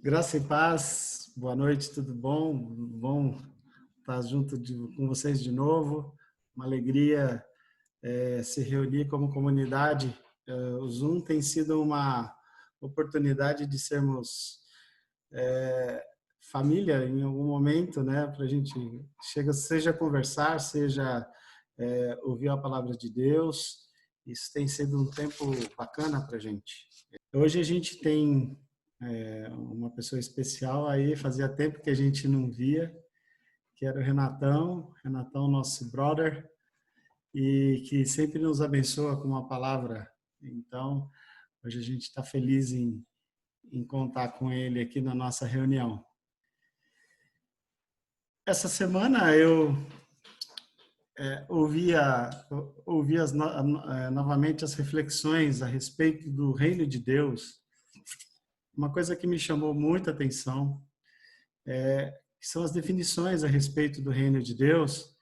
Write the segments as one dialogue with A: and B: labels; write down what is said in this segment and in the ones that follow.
A: Graça e paz, boa noite, tudo bom? Bom estar com vocês de novo. Uma alegria se reunir como comunidade. O Zoom tem sido uma oportunidade de sermos família em algum momento, né? Para a gente seja conversar, seja ouvir a palavra de Deus. Isso tem sido um tempo bacana para a gente. Hoje a gente tem uma pessoa especial aí, fazia tempo que a gente não via, que era o Renatão, nosso brother, e que sempre nos abençoa com uma palavra. Então, hoje a gente está feliz em contar com ele aqui na nossa reunião. Essa semana eu ouvi novamente as reflexões a respeito do reino de Deus. Uma coisa que me chamou muita atenção são as definições a respeito do reino de Deus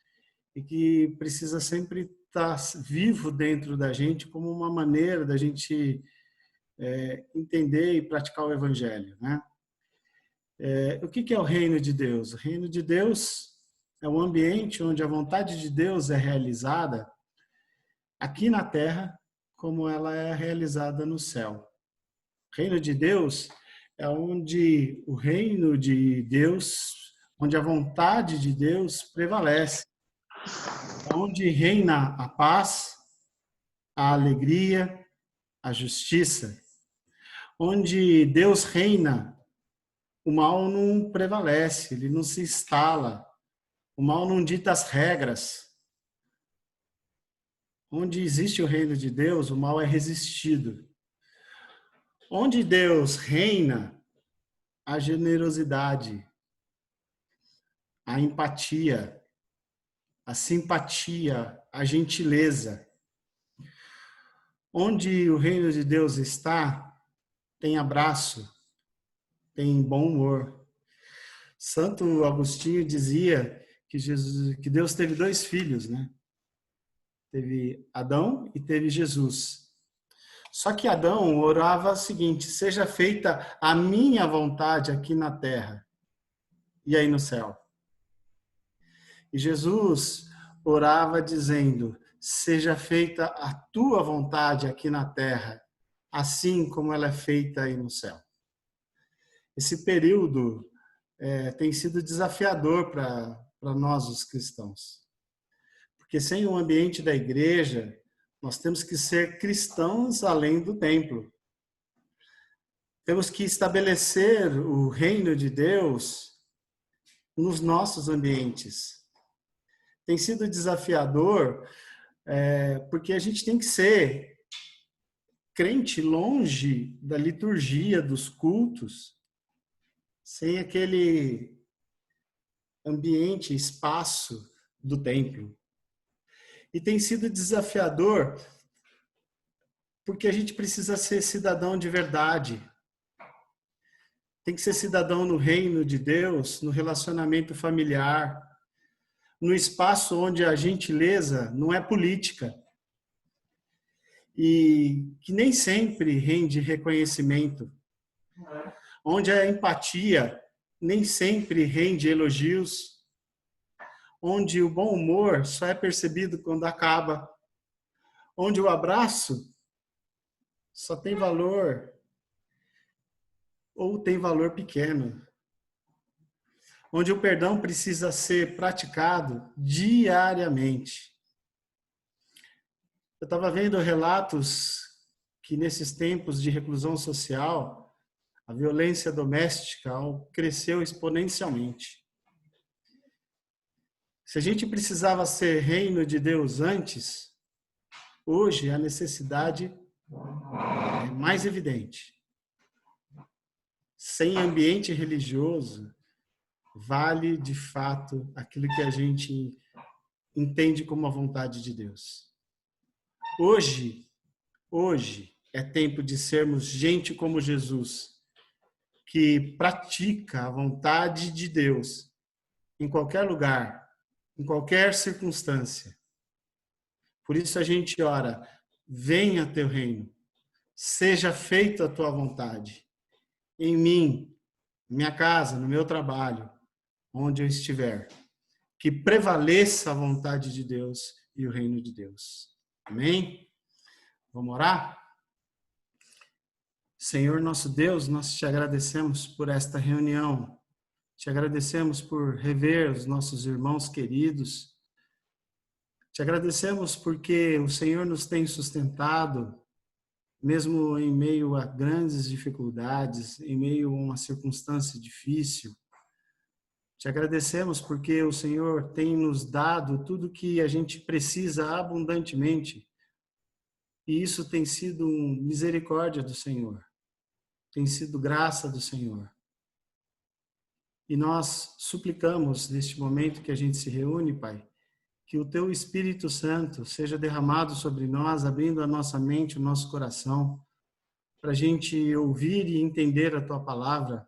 A: e que precisa sempre estar vivo dentro da gente como uma maneira da gente entender e praticar o evangelho, né? O que é o reino de Deus? O reino de Deus é um ambiente onde a vontade de Deus é realizada aqui na terra como ela é realizada no céu. O reino de Deus é onde o reino de Deus, onde a vontade de Deus prevalece, onde reina a paz, a alegria, a justiça. Onde Deus reina, o mal não prevalece, ele não se instala, o mal não dita as regras. Onde existe o reino de Deus, o mal é resistido. Onde Deus reina, a generosidade, a empatia, a simpatia, a gentileza. Onde o reino de Deus está, tem abraço, tem bom humor. Santo Agostinho dizia que Deus teve dois filhos, né? Teve Adão e teve Jesus. Só que Adão orava o seguinte: seja feita a minha vontade aqui na terra e aí no céu. E Jesus orava dizendo: seja feita a tua vontade aqui na terra, assim como ela é feita aí no céu. Esse período tem sido desafiador para nós, os cristãos. Porque sem o ambiente da igreja, nós temos que ser cristãos além do templo. Temos que estabelecer o reino de Deus nos nossos ambientes. Tem sido desafiador porque a gente tem que ser crente longe da liturgia, dos cultos, sem aquele ambiente, espaço do templo. E tem sido desafiador porque a gente precisa ser cidadão de verdade. Tem que ser cidadão no reino de Deus, no relacionamento familiar, no espaço onde a gentileza não é política e que nem sempre rende reconhecimento, onde a empatia nem sempre rende elogios, onde o bom humor só é percebido quando acaba, onde o abraço só tem valor ou tem valor pequeno, onde o perdão precisa ser praticado diariamente. Eu estava vendo relatos que nesses tempos de reclusão social, a violência doméstica cresceu exponencialmente. Se a gente precisava ser reino de Deus antes, hoje a necessidade é mais evidente. Sem ambiente religioso, vale de fato aquilo que a gente entende como a vontade de Deus. Hoje é tempo de sermos gente como Jesus, que pratica a vontade de Deus em qualquer lugar, em qualquer circunstância. Por isso a gente ora: venha teu reino, seja feita a tua vontade, em mim, na minha casa, no meu trabalho, onde eu estiver, que prevaleça a vontade de Deus e o reino de Deus. Amém? Vamos orar? Senhor nosso Deus, nós te agradecemos por esta reunião. Te agradecemos por rever os nossos irmãos queridos. Te agradecemos porque o Senhor nos tem sustentado, mesmo em meio a grandes dificuldades, em meio a uma circunstância difícil. Te agradecemos porque o Senhor tem nos dado tudo que a gente precisa abundantemente. E isso tem sido misericórdia do Senhor. Tem sido graça do Senhor. E nós suplicamos, neste momento que a gente se reúne, Pai, que o Teu Espírito Santo seja derramado sobre nós, abrindo a nossa mente, o nosso coração, para a gente ouvir e entender a Tua palavra,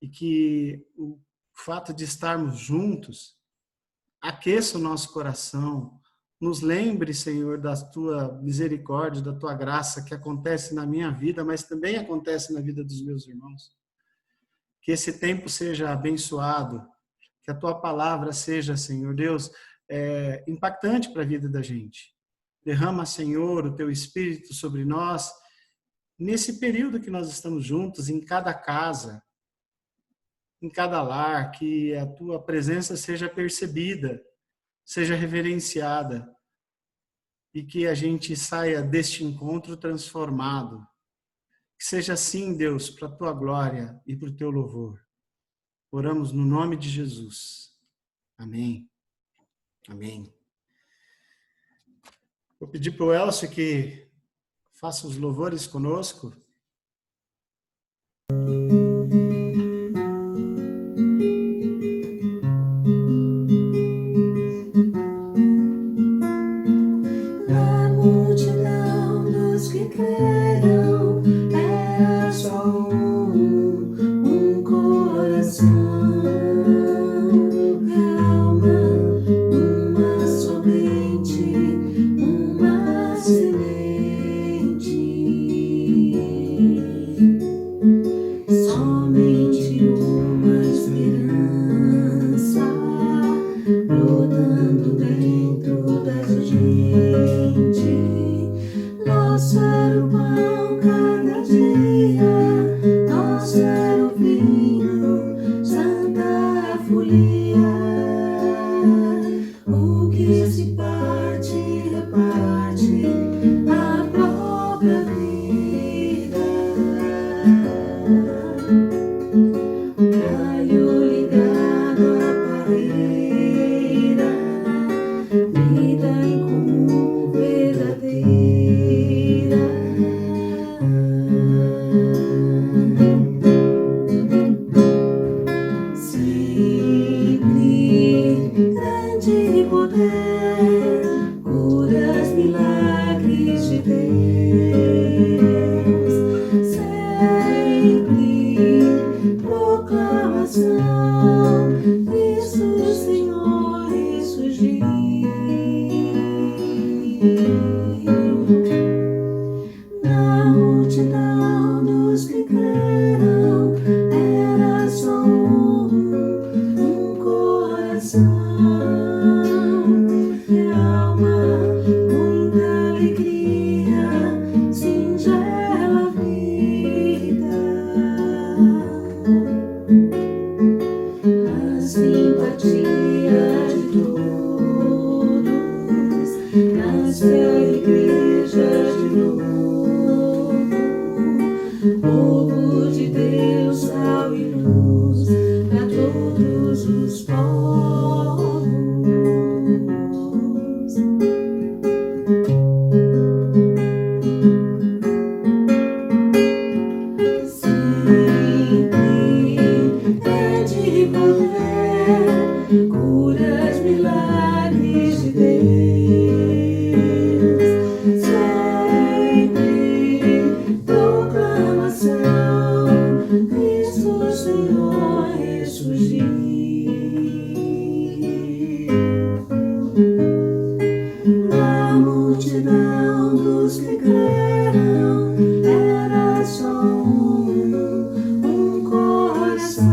A: e que o fato de estarmos juntos aqueça o nosso coração, nos lembre, Senhor, da Tua misericórdia, da Tua graça que acontece na minha vida, mas também acontece na vida dos meus irmãos. Que esse tempo seja abençoado, que a Tua palavra seja, Senhor Deus, impactante para a vida da gente. Derrama, Senhor, o Teu Espírito sobre nós, nesse período que nós estamos juntos, em cada casa, em cada lar, que a Tua presença seja percebida, seja reverenciada, e que a gente saia deste encontro transformado. Que seja assim, Deus, para a Tua glória e para o Teu louvor. Oramos no nome de Jesus. Amém. Amém. Vou pedir para o Elcio que faça os louvores conosco.
B: Na multidão dos que creram, era só um coração, alma, uma somente, uma semente, somente uma esperança, brotando dentro da gente. Nosso era o pão cada dia, nosso era o vinho, santa folia. O que se parte, reparte a própria vida. Raio ligado à parreira, vida incomum verdadeira. Sempre grande poder, curas, milagres de Deus. Sempre proclamação, Cristo Senhor ressurgiu. Na multidão dos que creram, era só um coração, alma, muita alegria, singela vida. A simpatia de todos, nasce a igreja de novo, povo de Deus, sal e luz para todos os povos. Sempre grande poder, curas, milagres de Deus. Sempre proclamação, Cristo Senhor ressurgiu. Na multidão dos que creram, era só um coração,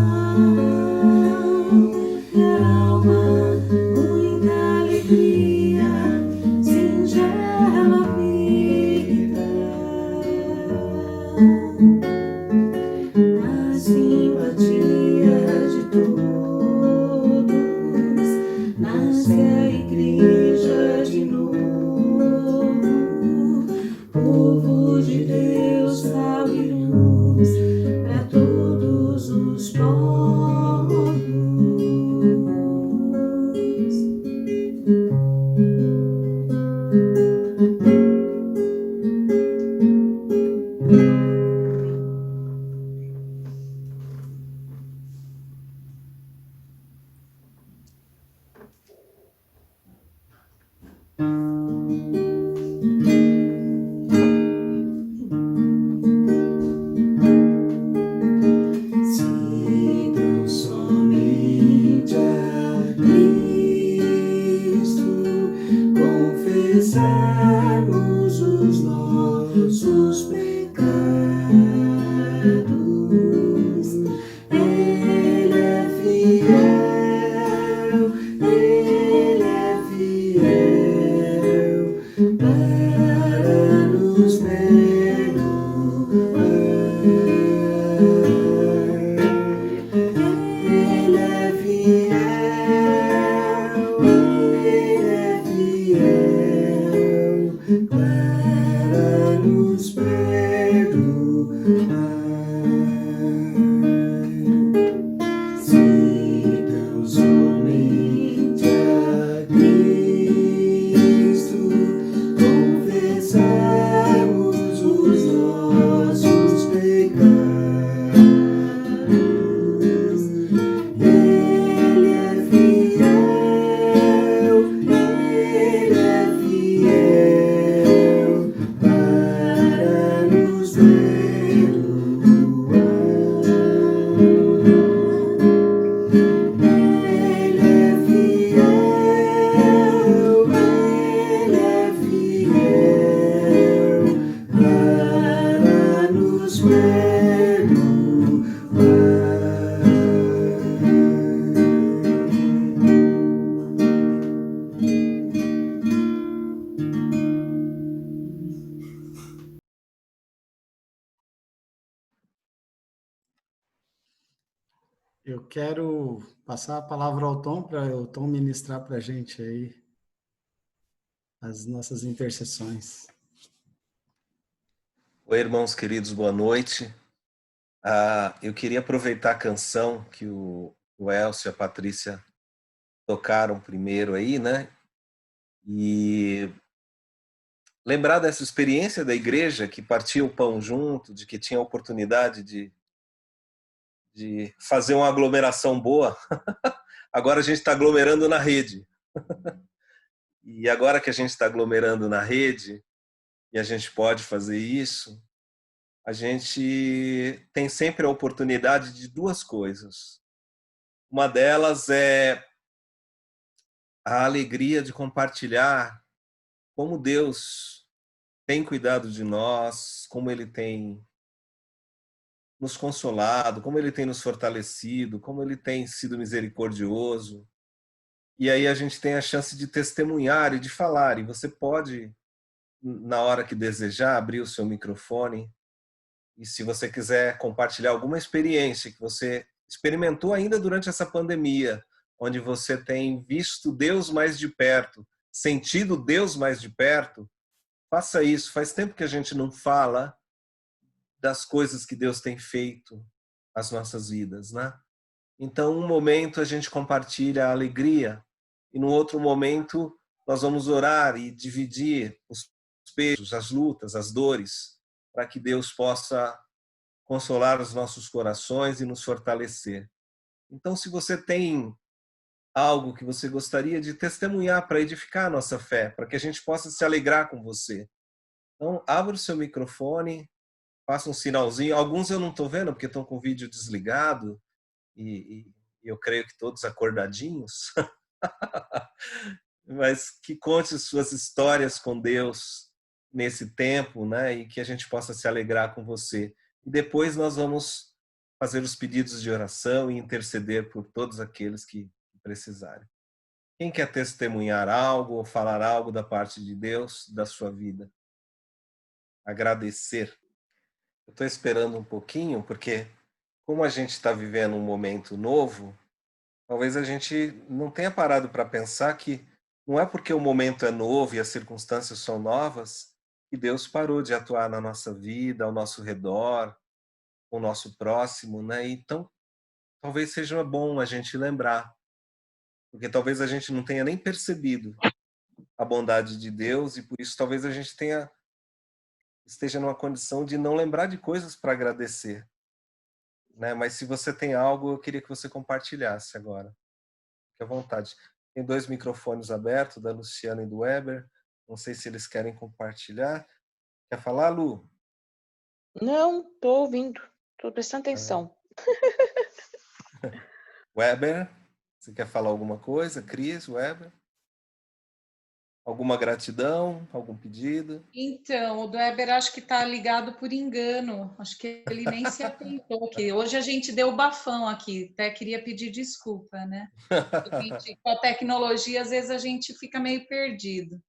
B: povo de Deus, sal e luz para todos os povos. Sigam somente a Cristo, confessarmos os nossos pecados. Ele é fiel para nos perdoar. Ele é fiel para nos perdoar. Sigam somente a Cristo, confessarmos os nossos pecados. Ele é fiel para nos perdoar. Ele é fiel para nos
A: Eu quero passar a palavra ao Tom para o Tom ministrar para a gente aí as nossas intercessões.
C: Oi, irmãos queridos, boa noite. Eu queria aproveitar a canção que o Elcio e a Patrícia tocaram primeiro aí, né? E lembrar dessa experiência da igreja que partia o pão junto, de que tinha a oportunidade de fazer uma aglomeração boa. Agora a gente está aglomerando na rede. E agora que a gente está aglomerando na rede, e a gente pode fazer isso, a gente tem sempre a oportunidade de duas coisas. Uma delas é a alegria de compartilhar como Deus tem cuidado de nós, como Ele tem nos consolado, como Ele tem nos fortalecido, como Ele tem sido misericordioso. E aí a gente tem a chance de testemunhar e de falar. E você pode, na hora que desejar, abrir o seu microfone. E se você quiser compartilhar alguma experiência que você experimentou ainda durante essa pandemia, onde você tem visto Deus mais de perto, sentido Deus mais de perto, faça isso. Faz tempo que a gente não fala das coisas que Deus tem feito nas nossas vidas, né? Então, um momento a gente compartilha a alegria e no outro momento nós vamos orar e dividir os pesos, as lutas, as dores, para que Deus possa consolar os nossos corações e nos fortalecer. Então, se você tem algo que você gostaria de testemunhar para edificar a nossa fé, para que a gente possa se alegrar com você, então abra o seu microfone, faça um sinalzinho. Alguns eu não estou vendo porque estão com o vídeo desligado e eu creio que todos acordadinhos. Mas que conte suas histórias com Deus nesse tempo, né? E que a gente possa se alegrar com você. E depois nós vamos fazer os pedidos de oração e interceder por todos aqueles que precisarem. Quem quer testemunhar algo ou falar algo da parte de Deus, da sua vida? Agradecer. Eu estou esperando um pouquinho, porque como a gente está vivendo um momento novo, talvez a gente não tenha parado para pensar que não é porque o momento é novo e as circunstâncias são novas que Deus parou de atuar na nossa vida, ao nosso redor, com o nosso próximo, né? Então, talvez seja bom a gente lembrar, porque talvez a gente não tenha nem percebido a bondade de Deus e por isso talvez a gente esteja numa condição de não lembrar de coisas para agradecer, né? Mas se você tem algo, eu queria que você compartilhasse agora. Fique à vontade. Tem 2 microfones abertos, da Luciana e do Weber. Não sei se eles querem compartilhar. Quer falar, Lu?
D: Não, tô ouvindo, tô prestando
C: Ah,
D: atenção.
C: Weber, você quer falar alguma coisa? Cris, Weber? Alguma gratidão? Algum pedido?
E: Então, o do Weber acho que está ligado por engano. Acho que ele nem se atentou aqui. Hoje a gente deu o bafão aqui. Até queria pedir desculpa, né? Com a tecnologia, às vezes a gente fica meio perdido.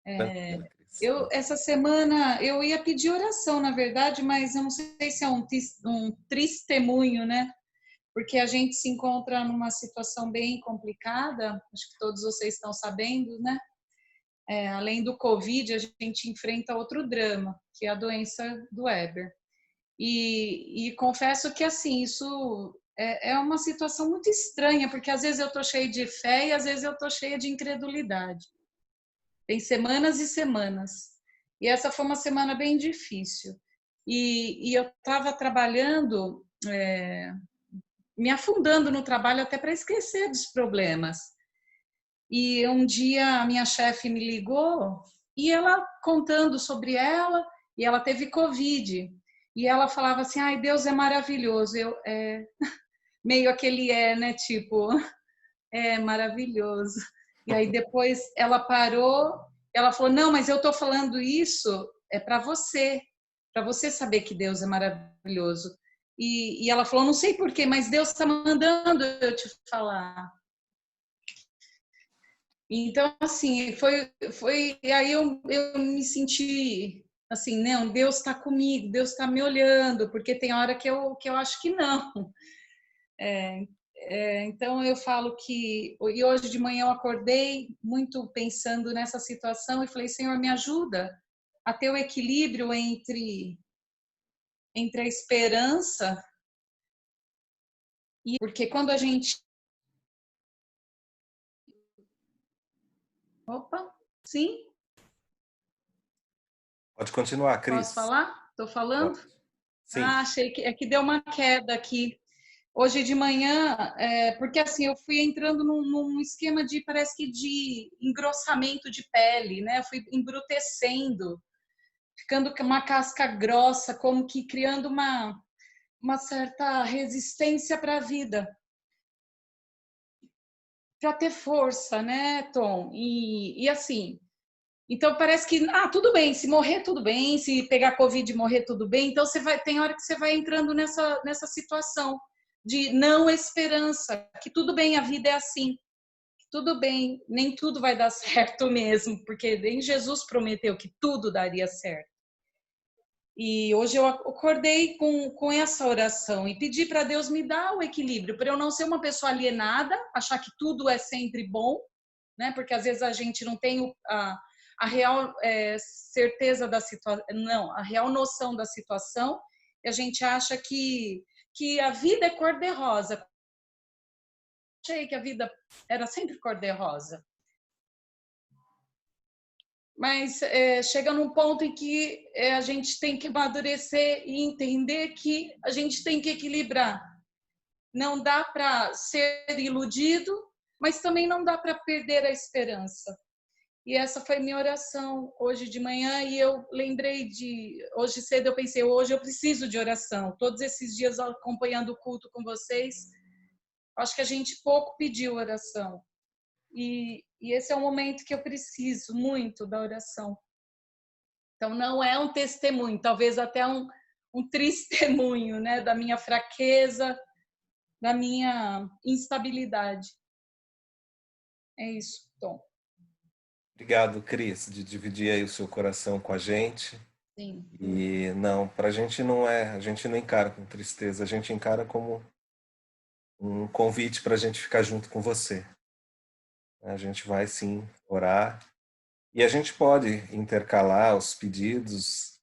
C: Tranquila, Cris.
E: Essa semana, eu ia pedir oração, na verdade, mas eu não sei se é um testemunho, né? Porque a gente se encontra numa situação bem complicada. Acho que todos vocês estão sabendo, né? Além do Covid, a gente enfrenta outro drama, que é a doença do Weber. E confesso que, assim, isso é uma situação muito estranha, porque às vezes eu estou cheia de fé e às vezes eu estou cheia de incredulidade. Tem semanas e semanas. E essa foi uma semana bem difícil. E eu estava trabalhando, me afundando no trabalho até para esquecer dos problemas. E um dia a minha chefe me ligou e ela contando sobre ela, e ela teve Covid. E ela falava assim, ai, Deus é maravilhoso. Meio aquele né, tipo, é maravilhoso. E aí depois ela parou, ela falou, não, mas eu tô falando isso para você saber que Deus é maravilhoso. E ela falou, não sei porquê, mas Deus está mandando eu te falar. Então, assim, e aí eu me senti assim, não, Deus está comigo, Deus está me olhando, porque tem hora que eu acho que não. Então eu falo e hoje de manhã eu acordei muito pensando nessa situação e falei, Senhor, me ajuda a ter o equilíbrio entre a esperança porque quando a gente... Opa, sim?
C: Pode continuar,
E: Posso
C: Cris.
E: falar? Estou falando?
C: Pode. Sim.
E: Achei que deu uma queda aqui. Hoje de manhã, porque assim, eu fui entrando num esquema parece que de engrossamento de pele, né? Eu fui embrutecendo, ficando com uma casca grossa, como que criando uma certa resistência para a vida, para ter força, né, Tom? E assim, então parece que, tudo bem, se morrer, tudo bem, se pegar Covid e morrer, tudo bem. Então tem hora que você vai entrando nessa situação de não esperança, que tudo bem, a vida é assim, tudo bem, nem tudo vai dar certo mesmo, porque nem Jesus prometeu que tudo daria certo. E hoje eu acordei com essa oração e pedi para Deus me dar o equilíbrio, para eu não ser uma pessoa alienada, achar que tudo é sempre bom, né? Porque às vezes a gente não tem a real certeza da situação, não, a real noção da situação, e a gente acha que a vida é cor-de-rosa. Achei que a vida era sempre cor-de-rosa. Mas chega num ponto em que a gente tem que amadurecer e entender que a gente tem que equilibrar. Não dá para ser iludido, mas também não dá para perder a esperança. E essa foi minha oração hoje de manhã e eu lembrei hoje cedo eu pensei, hoje eu preciso de oração. Todos esses dias acompanhando o culto com vocês, acho que a gente pouco pediu oração. E esse é um momento que eu preciso muito da oração. Então não é um testemunho, talvez até um testemunho, né, da minha fraqueza, da minha instabilidade. É isso, Tom.
C: Obrigado, Cris, de dividir aí o seu coração com a gente.
E: Sim.
C: E não, para a gente não a gente não encara com tristeza, a gente encara como um convite para a gente ficar junto com você. A gente vai sim orar E a gente pode intercalar os pedidos,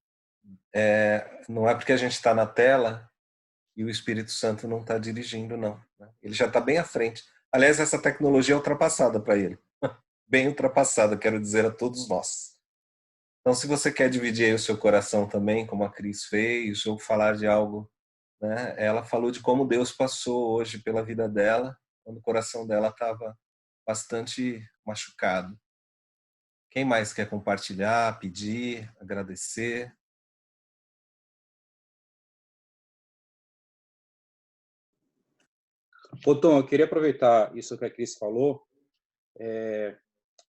C: não é porque a gente está na tela e o Espírito Santo não está dirigindo, não. Né? Ele já está bem à frente. Aliás, essa tecnologia é ultrapassada para ele. Bem ultrapassada, quero dizer a todos nós. Então, se você quer dividir aí o seu coração também, como a Cris fez, ou falar de algo, né? Ela falou de como Deus passou hoje pela vida dela, quando o coração dela estava bastante machucado. Quem mais quer compartilhar, pedir, agradecer?
F: Ô, Tom, eu queria aproveitar isso que a Cris falou. Eu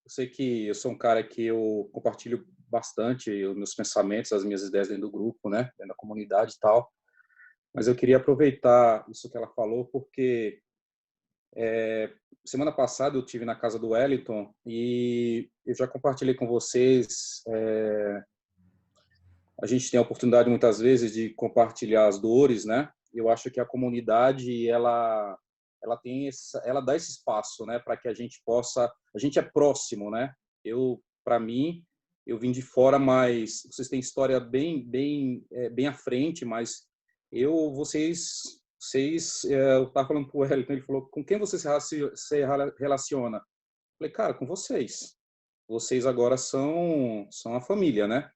F: sei que eu sou um cara que eu compartilho bastante os meus pensamentos, as minhas ideias dentro do grupo, né, dentro da comunidade e tal. Mas eu queria aproveitar isso que ela falou, porque semana passada eu tive na casa do Wellington e eu já compartilhei com vocês. A gente tem a oportunidade muitas vezes de compartilhar as dores, né? Eu acho que a comunidade ela tem ela dá esse espaço, né, para que a gente possa, a gente é próximo, né? Para mim, eu vim de fora, mas vocês têm história bem à frente, mas eu estava falando com o Wellington, ele falou, com quem você se relaciona? Eu falei, cara, com vocês. Vocês agora são a família, né?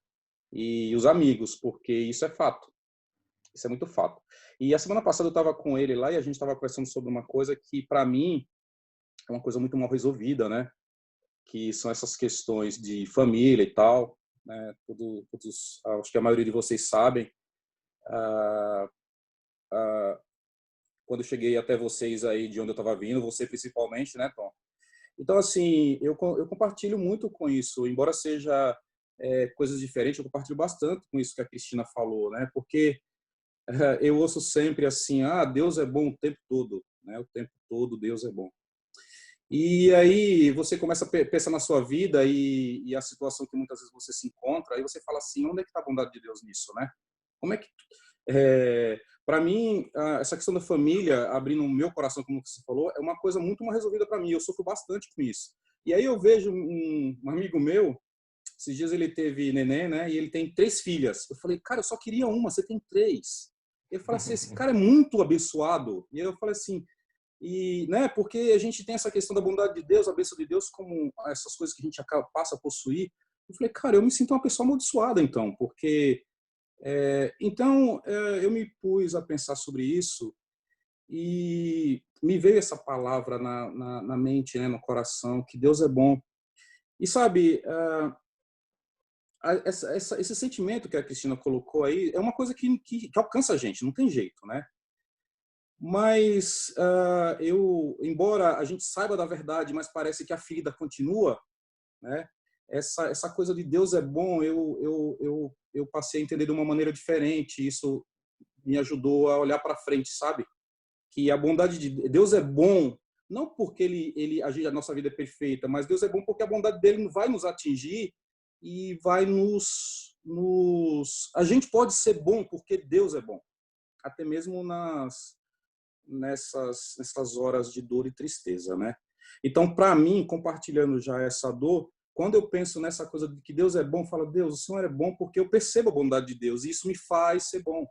F: E os amigos, porque isso é fato. Isso é muito fato. E a semana passada eu estava com ele lá e a gente estava conversando sobre uma coisa que, para mim, é uma coisa muito mal resolvida, né? Que são essas questões de família e tal, né? Acho que a maioria de vocês sabem. Quando eu cheguei até vocês aí de onde eu estava vindo, você principalmente, né, Tom? Então, assim, eu compartilho muito com isso, embora seja coisas diferentes, eu compartilho bastante com isso que a Cristina falou, né? Porque eu ouço sempre assim, Deus é bom o tempo todo, né? O tempo todo Deus é bom. E aí você começa a pensar na sua vida e a situação que muitas vezes você se encontra, aí você fala assim, onde é que está a bondade de Deus nisso, né? Como é que... para mim, essa questão da família, abrindo o meu coração, como você falou, é uma coisa muito mal resolvida para mim. Eu sofro bastante com isso. E aí eu vejo um amigo meu, esses dias ele teve neném, né? E ele tem 3 filhas. Eu falei, cara, eu só queria uma, você tem 3. Eu falei assim, esse cara é muito abençoado. E eu falei assim, né? Porque a gente tem essa questão da bondade de Deus, a bênção de Deus, como essas coisas que a gente passa a possuir. Eu falei, cara, eu me sinto uma pessoa amaldiçoada, então, porque então eu me pus a pensar sobre isso e me veio essa palavra na mente, né, no coração, que Deus é bom. E sabe, esse sentimento que a Cristina colocou aí é uma coisa que alcança a gente, não tem jeito, né? Mas embora a gente saiba da verdade, mas parece que a ferida continua, né? Essa coisa de Deus é bom, eu passei a entender de uma maneira diferente. Isso me ajudou a olhar para frente, sabe? Que a bondade de Deus é bom, não porque a nossa vida é perfeita, mas Deus é bom porque a bondade dele vai nos atingir e vai a gente pode ser bom porque Deus é bom, até mesmo nessas horas de dor e tristeza, né? Então, para mim, compartilhando já essa dor, quando eu penso nessa coisa de que Deus é bom, eu falo, Deus, o Senhor é bom porque eu percebo a bondade de Deus e isso me faz ser bom.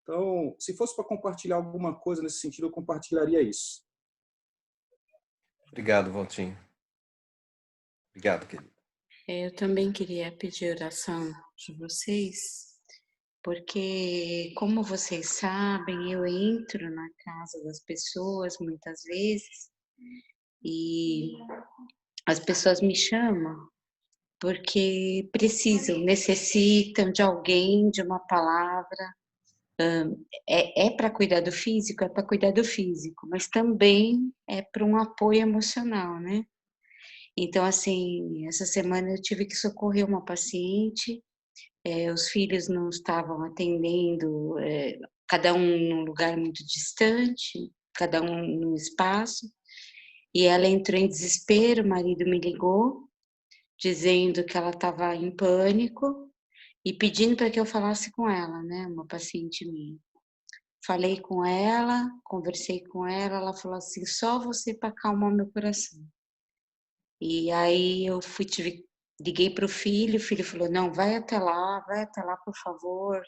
F: Então, se fosse para compartilhar alguma coisa nesse sentido, eu compartilharia isso.
C: Obrigado, Valtinho. Obrigado, querido.
B: Eu também queria pedir oração de vocês, porque, como vocês sabem, eu entro na casa das pessoas muitas vezes e as pessoas me chamam porque precisam, necessitam de alguém, de uma palavra. Para cuidar do físico, é para cuidar do físico, mas também é para um apoio emocional, né? Então, assim, essa semana eu tive que socorrer uma paciente, os filhos não estavam atendendo, cada um num lugar muito distante, cada um num espaço, e ela entrou em desespero, o marido me ligou, dizendo que ela estava em pânico e pedindo para que eu falasse com ela, né, uma paciente minha. Falei com ela, conversei com ela falou assim, só você para acalmar meu coração. E aí eu tive Liguei para o filho falou, não, vai até lá, por favor.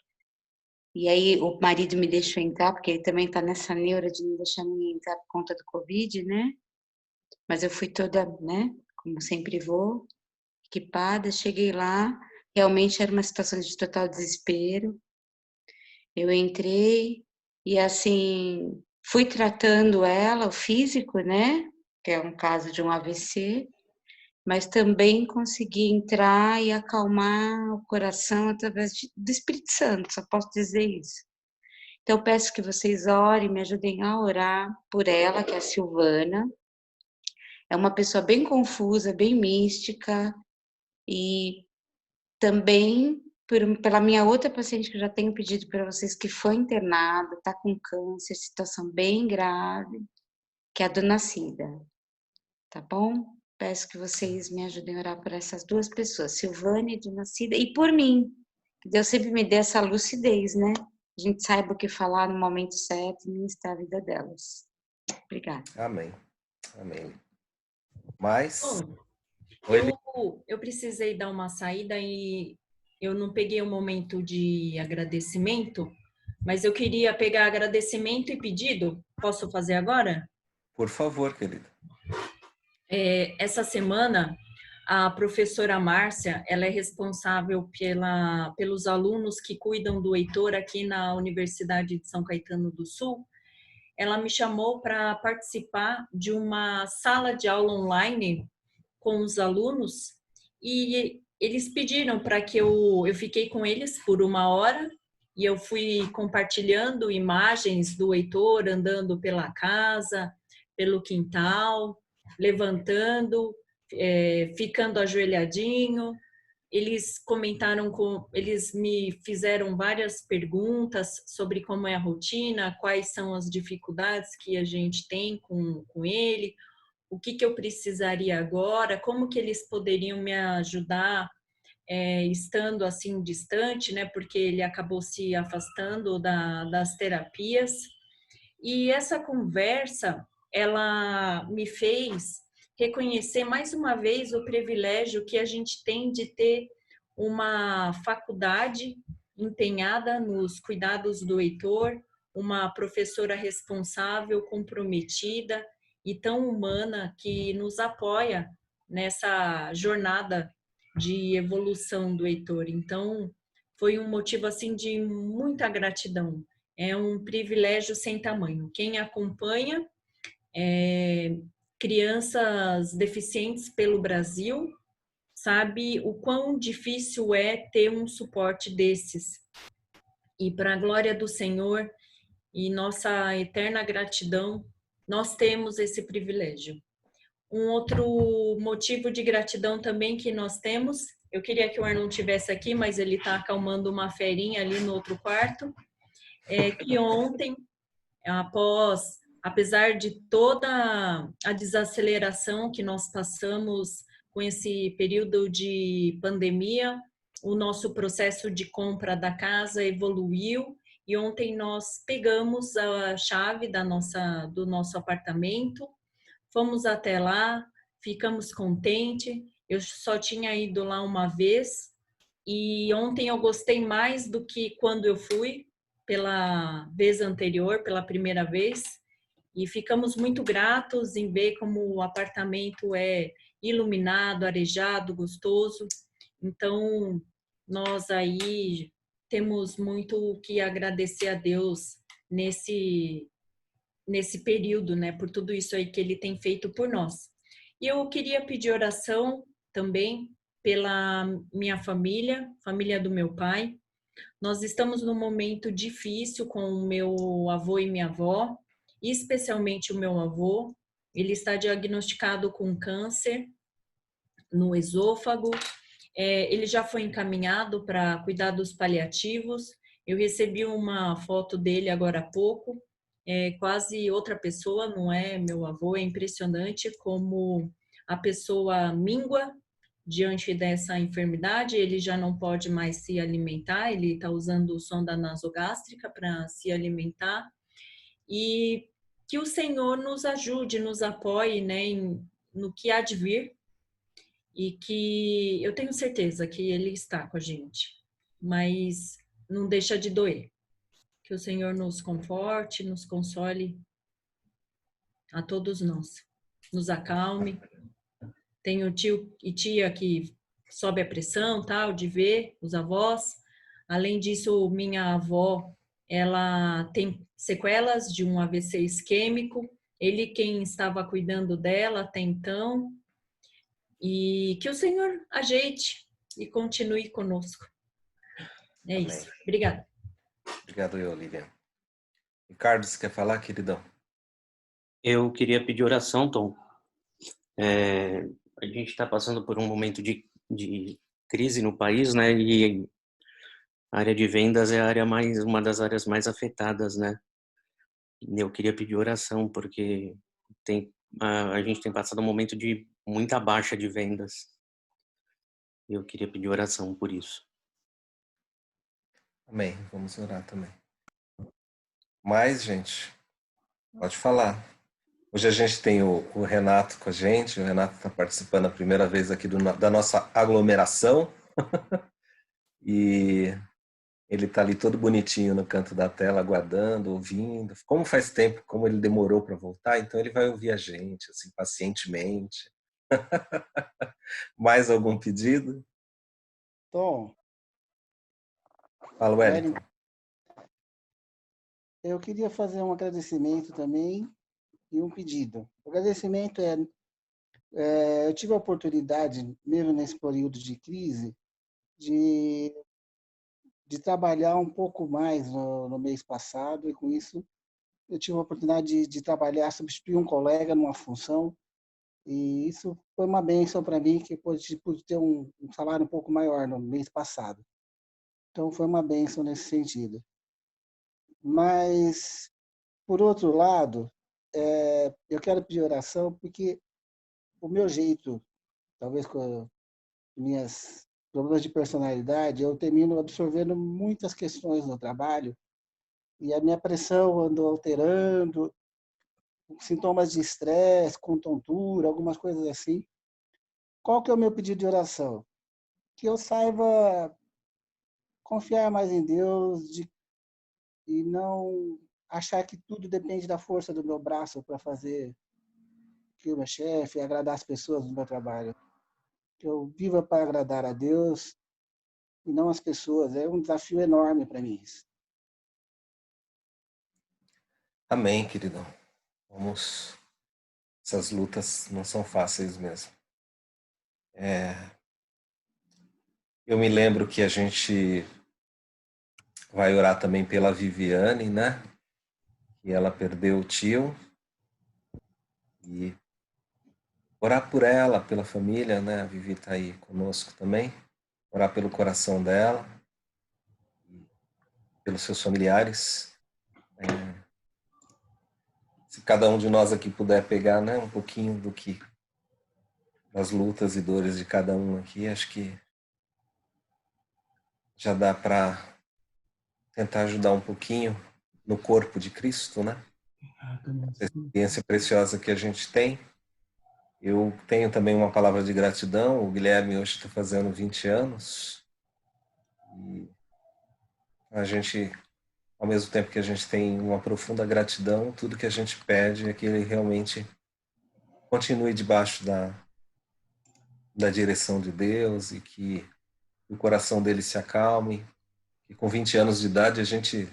B: E aí o marido me deixou entrar, porque ele também está nessa neura de não deixar ninguém entrar por conta do Covid, né? Mas eu fui toda, né, como sempre vou, equipada, cheguei lá, realmente era uma situação de total desespero. Eu entrei e, assim, fui tratando ela, o físico, né, que é um caso de um AVC, mas também consegui entrar e acalmar o coração através do Espírito Santo, só posso dizer isso. Então, peço que vocês orem, me ajudem a orar por ela, que é a Silvana. É uma pessoa bem confusa, bem mística, e também pela minha outra paciente que eu já tenho pedido para vocês, que foi internada, está com câncer, situação bem grave, que é a Dona Cida, tá bom? Peço que vocês me ajudem a orar por essas duas pessoas, Silvana e Dona Cida, e por mim, que Deus sempre me dê essa lucidez, né? A gente saiba o que falar no momento certo e ministrar a vida delas. Obrigada.
C: Amém. Amém. Mas...
G: Bom,
C: Oi,
G: eu precisei dar uma saída e eu não peguei o momento de agradecimento, mas eu queria pegar agradecimento e pedido. Posso fazer agora?
C: por favor, querida.
G: Essa semana, a professora Márcia, ela é responsável pelos alunos que cuidam do Heitor aqui na Universidade de São Caetano do Sul. Ela me chamou para participar de uma sala de aula online com os alunos e eles pediram para que eu fiquei com eles por 1 hora e eu fui compartilhando imagens do Heitor andando pela casa, pelo quintal, levantando, ficando ajoelhadinho. Eles comentaram eles me fizeram várias perguntas sobre como é a rotina, quais são as dificuldades que a gente tem com ele, o que eu precisaria agora, como que eles poderiam me ajudar estando assim distante, né? Porque ele acabou se afastando das terapias. E essa conversa, ela me fez reconhecer mais uma vez o privilégio que a gente tem de ter uma faculdade empenhada nos cuidados do Heitor, uma professora responsável, comprometida e tão humana que nos apoia nessa jornada de evolução do Heitor. Então, foi um motivo assim de muita gratidão. É um privilégio sem tamanho. Quem acompanha crianças deficientes pelo Brasil sabe o quão difícil é ter um suporte desses. E para a glória do Senhor e nossa eterna gratidão, nós temos esse privilégio. Um outro motivo de gratidão também que nós temos, eu queria que o Arnon estivesse aqui, mas ele está acalmando uma ferinha ali no outro quarto, que ontem, apesar de toda a desaceleração que nós passamos com esse período de pandemia, o nosso processo de compra da casa evoluiu e ontem nós pegamos a chave do nosso apartamento, fomos até lá, ficamos contentes. Eu só tinha ido lá uma vez e ontem eu gostei mais do que quando eu fui pela vez anterior, pela primeira vez. E ficamos muito gratos em ver como o apartamento é iluminado, arejado, gostoso. Então, nós aí temos muito que agradecer a Deus nesse período, né, por tudo isso aí que ele tem feito por nós. E eu queria pedir oração também pela minha família, família do meu pai. Nós estamos num momento difícil com o meu avô e minha avó, especialmente o meu avô. Ele está diagnosticado com câncer no esôfago. Ele já foi encaminhado para cuidados paliativos. Eu recebi uma foto dele agora há pouco. É quase outra pessoa, não é meu avô. É impressionante como a pessoa mingua diante dessa enfermidade. Ele já não pode mais se alimentar, ele está usando sonda nasogástrica para se alimentar. E que o Senhor nos ajude, nos apoie, né, no que há de vir. e que eu tenho certeza que Ele está com a gente, mas não deixa de doer. Que o Senhor nos conforte, nos console a todos nós, nos acalme. Tenho tio e tia que sobe a pressão, tal, de ver os avós. Além disso, minha avó, ela tem sequelas de um AVC isquêmico. Ele quem estava cuidando dela até então. E que o Senhor ajeite e continue conosco. É
C: Amém.
G: isso. Obrigada.
C: Obrigado, Olivia. Ricardo, você quer falar, queridão?
H: Eu queria pedir oração, Tom. A gente está passando por um momento de crise no país, né? E a área de vendas é uma das áreas mais afetadas, né? E eu queria pedir oração porque a gente tem passado um momento de muita baixa de vendas. E eu queria pedir oração por isso.
C: Amém. Vamos orar também. Mas, gente, pode falar. Hoje a gente tem o Renato com a gente. O Renato está participando a primeira vez aqui da nossa aglomeração. E ele está ali todo bonitinho no canto da tela, aguardando, ouvindo. Como faz tempo, como ele demorou para voltar, então ele vai ouvir a gente, assim, pacientemente. Mais algum pedido?
I: Tom,
C: Fala, Wellington.
I: eu queria fazer um agradecimento também e um pedido. O agradecimento eu tive a oportunidade, mesmo nesse período de crise, de trabalhar um pouco mais no mês passado, e com isso eu tive a oportunidade de trabalhar, substituir um colega numa função, e isso foi uma bênção para mim, que pude ter um salário um pouco maior no mês passado. Então foi uma bênção nesse sentido. Mas, por outro lado, eu quero pedir oração porque o meu jeito, talvez com minhas problemas de personalidade, eu termino absorvendo muitas questões no trabalho e a minha pressão andou alterando, sintomas de estresse, com tontura, algumas coisas assim. Qual que é o meu pedido de oração? Que eu saiba confiar mais em Deus e não achar que tudo depende da força do meu braço para fazer que o meu chefe, agradar as pessoas no meu trabalho. Que eu viva para agradar a Deus e não as pessoas. É um desafio enorme para mim isso.
C: Amém, queridão. Essas lutas não são fáceis mesmo. Eu me lembro que a gente vai orar também pela Viviane, né? Que ela perdeu o tio. E orar por ela, pela família, né? A Vivi está aí conosco também. Orar pelo coração dela, pelos seus familiares. Se cada um de nós aqui puder pegar, né, um pouquinho das lutas e dores de cada um aqui, acho que já dá para tentar ajudar um pouquinho no corpo de Cristo, né? Essa experiência preciosa que a gente tem. Eu tenho também uma palavra de gratidão. O Guilherme hoje está fazendo 20 anos. E a gente, ao mesmo tempo que a gente tem uma profunda gratidão, tudo que a gente pede é que ele realmente continue debaixo da direção de Deus e que o coração dele se acalme. E com 20 anos de idade a gente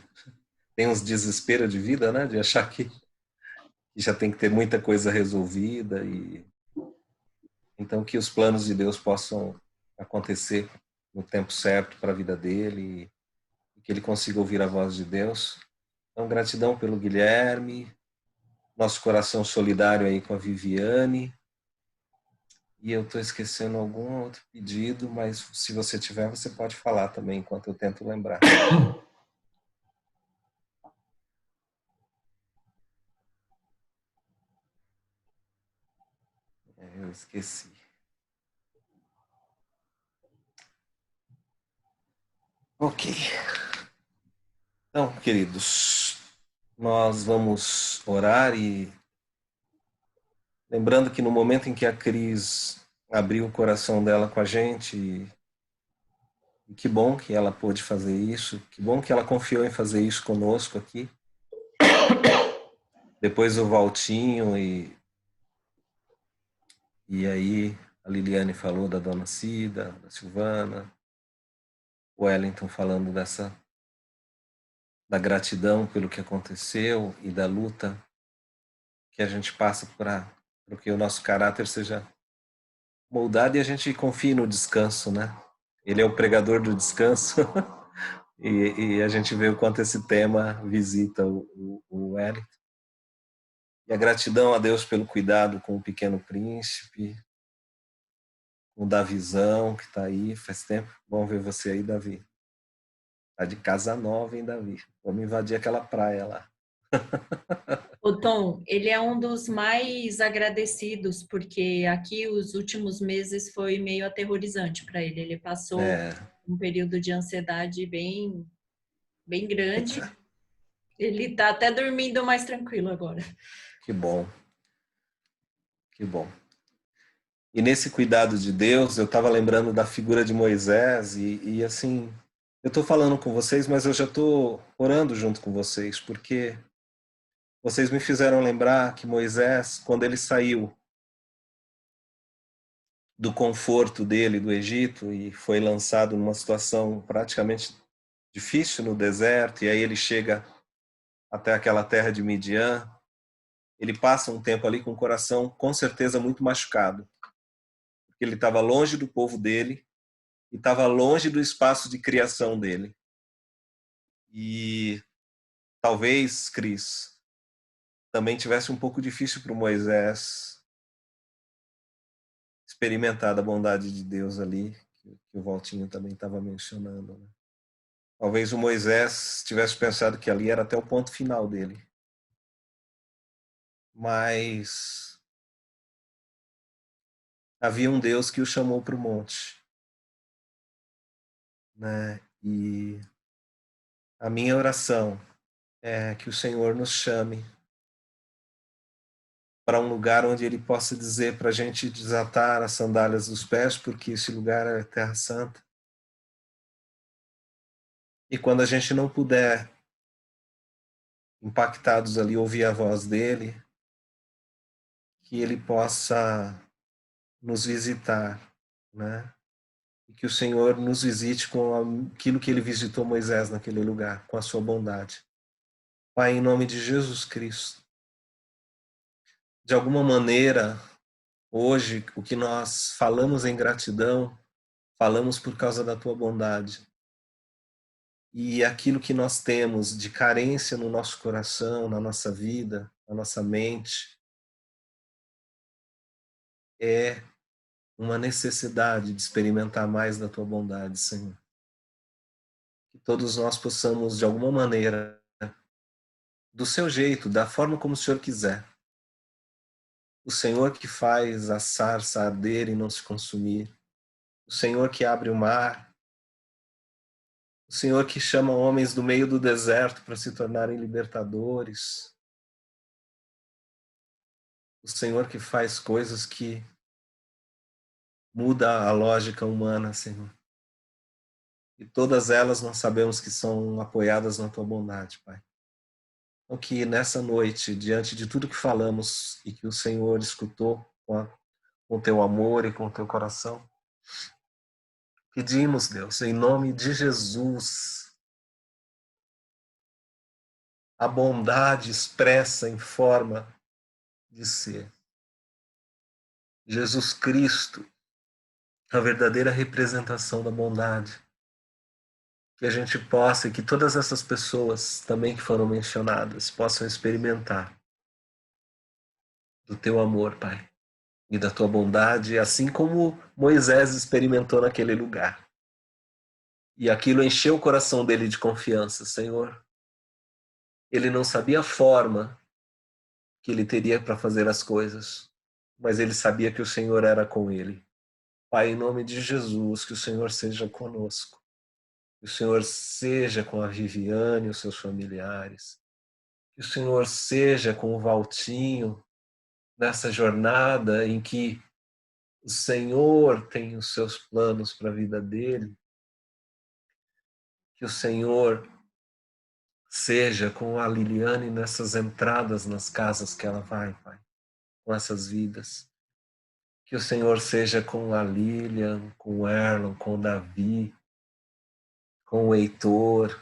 C: tem uns desespero de vida, né? De achar que já tem que ter muita coisa resolvida. Então que os planos de Deus possam acontecer no tempo certo para a vida dele e que ele consiga ouvir a voz de Deus. Então, gratidão pelo Guilherme, nosso coração solidário aí com a Viviane. E eu estou esquecendo algum outro pedido, mas se você tiver, você pode falar também, enquanto eu tento lembrar. Eu esqueci. Ok. Então, queridos, nós vamos orar e lembrando que no momento em que a crise abriu o coração dela com a gente e que bom que ela pôde fazer isso, que bom que ela confiou em fazer isso conosco aqui. Depois o Valtinho e aí a Liliane falou da Dona Cida, da Silvana, o Wellington falando da gratidão pelo que aconteceu e da luta que a gente passa para que o nosso caráter seja moldado e a gente confie no descanso, né? Ele é o pregador do descanso e a gente vê o quanto esse tema visita o Wellington. E a gratidão a Deus pelo cuidado com o Pequeno Príncipe, com o Davizão, que está aí faz tempo. Bom ver você aí, Davi. Tá de casa nova, hein, Davi? Vamos invadir aquela praia lá.
G: O Tom, ele é um dos mais agradecidos, porque aqui os últimos meses foi meio aterrorizante para ele. Ele passou um período de ansiedade bem grande. Ele está até dormindo mais tranquilo agora.
C: Que bom. Que bom. E nesse cuidado de Deus, eu estava lembrando da figura de Moisés e assim, eu estou falando com vocês, mas eu já estou orando junto com vocês, porque vocês me fizeram lembrar que Moisés, quando ele saiu do conforto dele do Egito e foi lançado numa situação praticamente difícil no deserto, e aí ele chega até aquela terra de Midian, ele passa um tempo ali com o coração com certeza muito machucado, porque ele estava longe do povo dele e estava longe do espaço de criação dele. E talvez, Cris, também tivesse um pouco difícil para o Moisés experimentar da bondade de Deus ali, que o Valtinho também estava mencionando, né? Talvez o Moisés tivesse pensado que ali era até o ponto final dele. Mas havia um Deus que o chamou para o monte, né? E a minha oração é que o Senhor nos chame para um lugar onde Ele possa dizer para a gente desatar as sandálias dos pés, porque esse lugar é Terra Santa. E quando a gente não puder, impactados ali, ouvir a voz dEle, que Ele possa nos visitar, né? E que o Senhor nos visite com aquilo que Ele visitou Moisés naquele lugar, com a sua bondade. Pai, em nome de Jesus Cristo, de alguma maneira, hoje, o que nós falamos em gratidão, falamos por causa da Tua bondade. E aquilo que nós temos de carência no nosso coração, na nossa vida, na nossa mente, é uma necessidade de experimentar mais da Tua bondade, Senhor. Que todos nós possamos, de alguma maneira, do seu jeito, da forma como o Senhor quiser. O Senhor que faz a sarça arder e não se consumir. O Senhor que abre o mar. O Senhor que chama homens do meio do deserto para se tornarem libertadores. O Senhor que faz coisas que muda a lógica humana, Senhor. E todas elas nós sabemos que são apoiadas na Tua bondade, Pai. Então que nessa noite, diante de tudo que falamos e que o Senhor escutou com o Teu amor e com o Teu coração, pedimos, Deus, em nome de Jesus, a bondade expressa em forma de ser. Jesus Cristo, a verdadeira representação da bondade. Que a gente possa, e que todas essas pessoas também que foram mencionadas, possam experimentar do Teu amor, Pai, e da Tua bondade, assim como Moisés experimentou naquele lugar. E aquilo encheu o coração dele de confiança, Senhor. Ele não sabia a forma que ele teria para fazer as coisas, mas ele sabia que o Senhor era com ele. Pai, em nome de Jesus, que o Senhor seja conosco. Que o Senhor seja com a Viviane e os seus familiares. Que o Senhor seja com o Valtinho nessa jornada em que O Senhor tem os seus planos para a vida dele. Que o Senhor seja com a Liliane nessas entradas nas casas que ela vai, Pai, com essas vidas. Que o Senhor seja com a Lilian, com o Erlon, com o Davi, com o Heitor.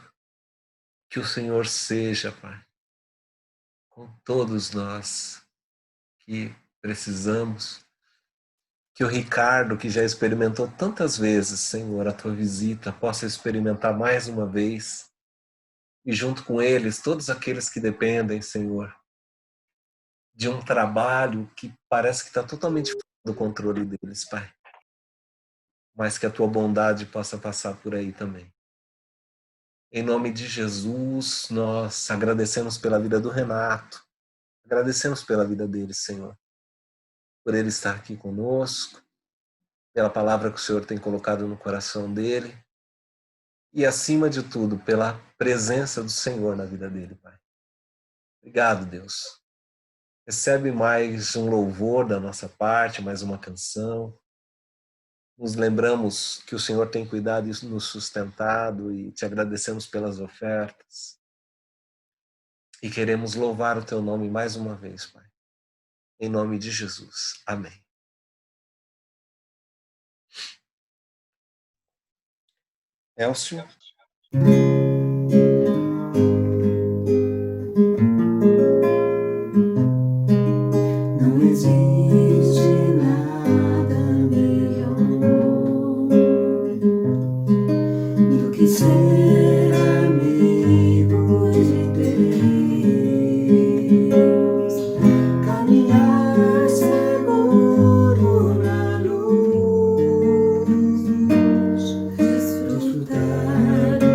C: Que o Senhor seja, Pai, com todos nós que precisamos. Que o Ricardo, que já experimentou tantas vezes, Senhor, a tua visita, possa experimentar mais uma vez. E junto com eles, todos aqueles que dependem, Senhor, de um trabalho que parece que está totalmente fora do controle deles, Pai. Mas que a tua bondade possa passar por aí também. Em nome de Jesus, nós agradecemos pela vida do Renato. Agradecemos pela vida dele, Senhor. Por ele estar aqui conosco, pela palavra que o Senhor tem colocado no coração dele e, acima de tudo, pela presença do Senhor na vida dele, Pai. Obrigado, Deus. Recebe mais um louvor da nossa parte, mais uma canção. Nos lembramos que o Senhor tem cuidado e nos sustentado e te agradecemos pelas ofertas. E queremos louvar o teu nome mais uma vez, Pai. Em nome de Jesus. Amém. Elcio.
J: Não existe nada melhor do que ser amigo de Deus, caminhar seguro na luz, desfrutar do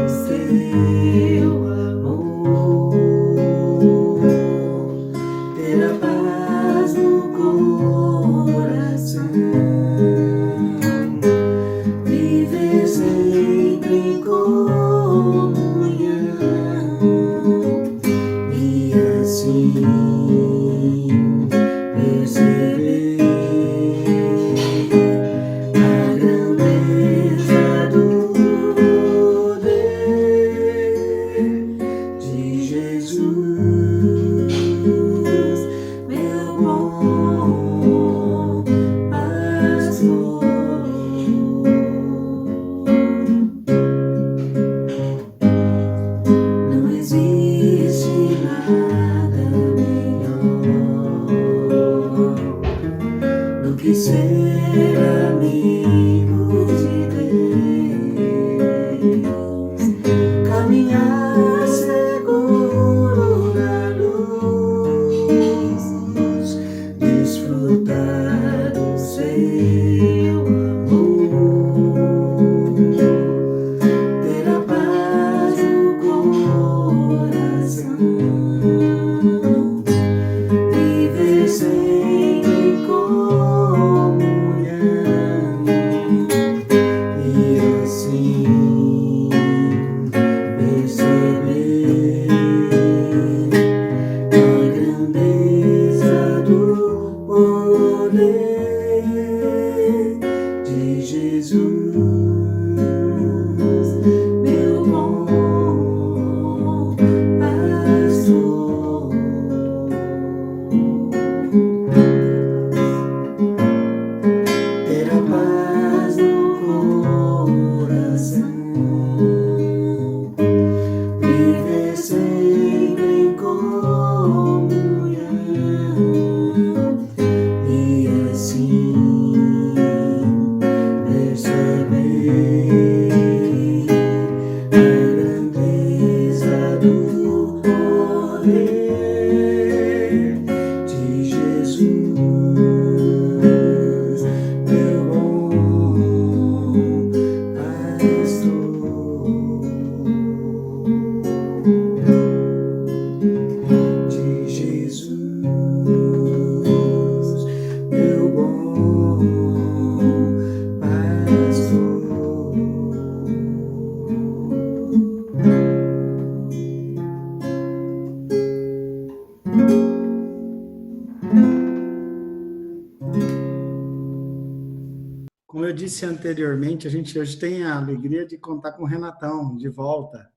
A: eu disse anteriormente, a gente hoje tem a alegria de contar com o Renatão de volta.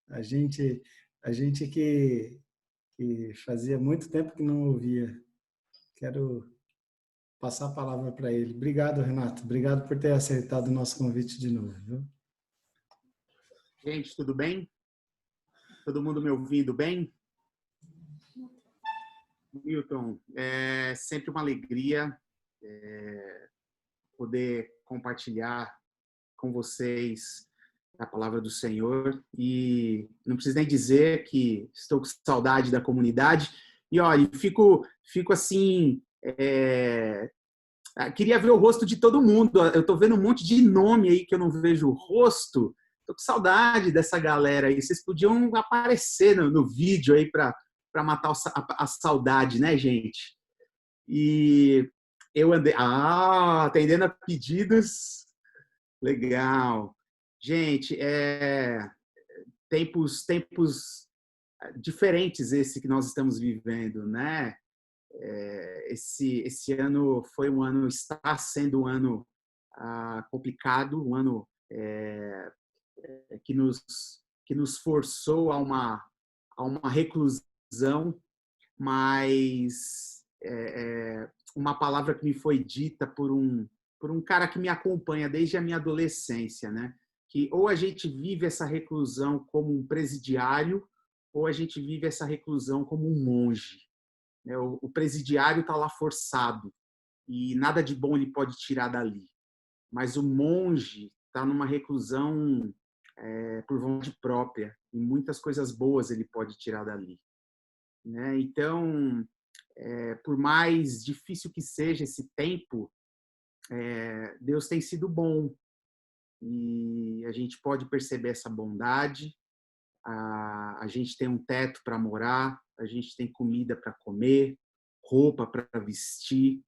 A: A gente que fazia muito tempo que não ouvia. Quero passar a palavra para ele. Obrigado, Renato. Obrigado por ter aceitado o nosso convite de novo. Viu?
K: Gente, tudo bem? Todo mundo me ouvindo bem? Milton, é sempre uma alegria poder compartilhar com vocês a palavra do Senhor. E não preciso nem dizer que estou com saudade da comunidade. E olha, fico assim... queria ver o rosto de todo mundo. Eu estou vendo um monte de nome aí que eu não vejo o rosto. Estou com saudade dessa galera aí. Vocês podiam aparecer no vídeo aí para matar a saudade, né, gente? E eu andei... atendendo a pedidos. Legal. Gente, tempos diferentes esse que nós estamos vivendo, né? Esse ano foi um ano, está sendo um ano complicado, um ano que nos forçou a uma reclusão, mas uma palavra que me foi dita por um cara que me acompanha desde a minha adolescência, né? Que ou a gente vive essa reclusão como um presidiário, ou a gente vive essa reclusão como um monge. O presidiário está lá forçado e nada de bom ele pode tirar dali. Mas o monge está numa reclusão por vontade própria e muitas coisas boas ele pode tirar dali. Né? Então, por mais difícil que seja esse tempo, Deus tem sido bom e a gente pode perceber essa bondade. A gente tem um teto para morar, a gente tem comida para comer, roupa para vestir,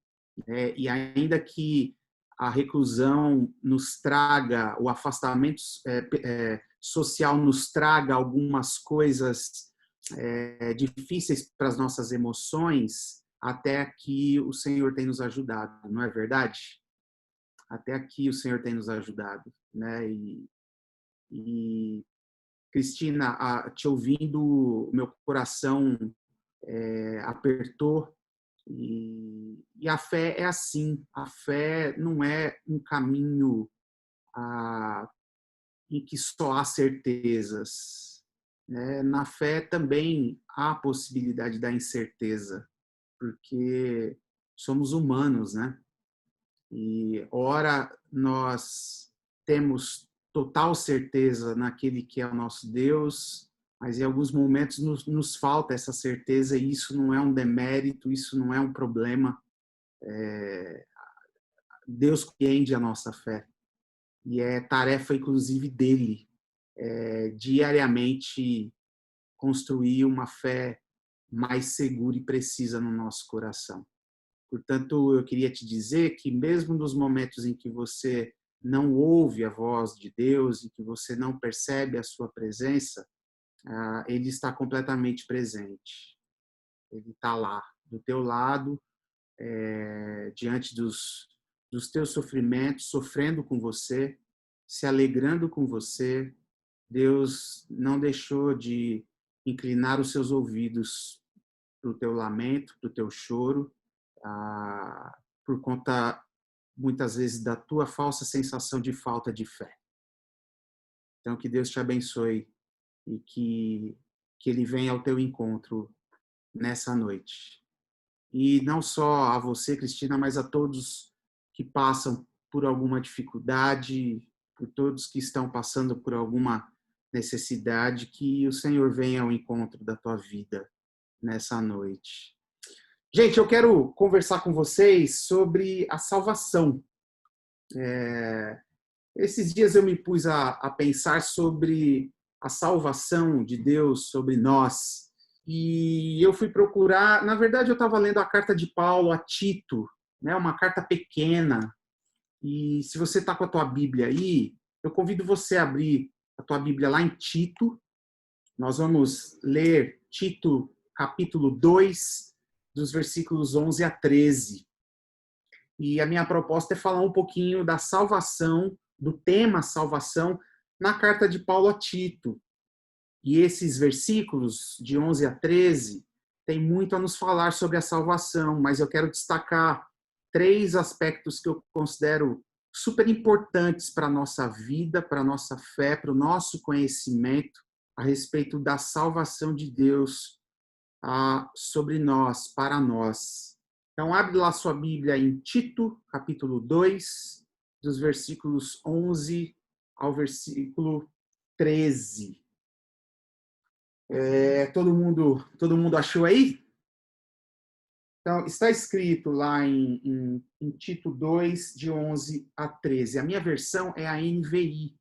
K: né? E ainda que a reclusão nos traga, o afastamento social nos traga algumas coisas difíceis para as nossas emoções, até aqui o Senhor tem nos ajudado, não é verdade? Até aqui o Senhor tem nos ajudado, né? E Cristina, te ouvindo, meu coração apertou. E a fé é assim. A fé não é um caminho em que só há certezas. Né? Na fé também há a possibilidade da incerteza, porque somos humanos, né? E ora nós temos total certeza naquele que é o nosso Deus, mas em alguns momentos nos falta essa certeza e isso não é um demérito, isso não é um problema. Deus compreende a nossa fé e é tarefa, inclusive, dele diariamente construir uma fé mais segura e precisa no nosso coração. Portanto, eu queria te dizer que mesmo nos momentos em que você não ouve a voz de Deus, em que você não percebe a sua presença, Ele está completamente presente. Ele está lá, do teu lado, diante dos teus sofrimentos, sofrendo com você, se alegrando com você. Deus não deixou de inclinar os seus ouvidos para o teu lamento, para o teu choro, por conta, muitas vezes, da tua falsa sensação de falta de fé. Então, que Deus te abençoe e que Ele venha ao teu encontro nessa noite. E não só a você, Cristina, mas a todos que passam por alguma dificuldade, por todos que estão passando por alguma necessidade, que o Senhor venha ao encontro da tua vida nessa noite. Gente, eu quero conversar com vocês sobre a salvação. Esses dias eu me pus a pensar sobre a salvação de Deus sobre nós. E eu fui procurar, na verdade eu estava lendo a carta de Paulo a Tito, né, uma carta pequena. E se você está com a tua Bíblia aí, eu convido você a abrir a tua Bíblia lá em Tito. Nós vamos ler Tito capítulo 2, dos versículos 11 a 13. E a minha proposta é falar um pouquinho da salvação, do tema salvação, na carta de Paulo a Tito. E esses versículos, de 11 a 13, tem muito a nos falar sobre a salvação, mas eu quero destacar 3 aspectos que eu considero super importantes para a nossa vida, para a nossa fé, para o nosso conhecimento a respeito da salvação de Deus sobre nós, para nós. Então, abre lá sua Bíblia em Tito, capítulo 2, dos versículos 11 ao versículo 13. Todo mundo achou aí? Então, está escrito lá em Tito 2, de 11 a 13. A minha versão é a NVI.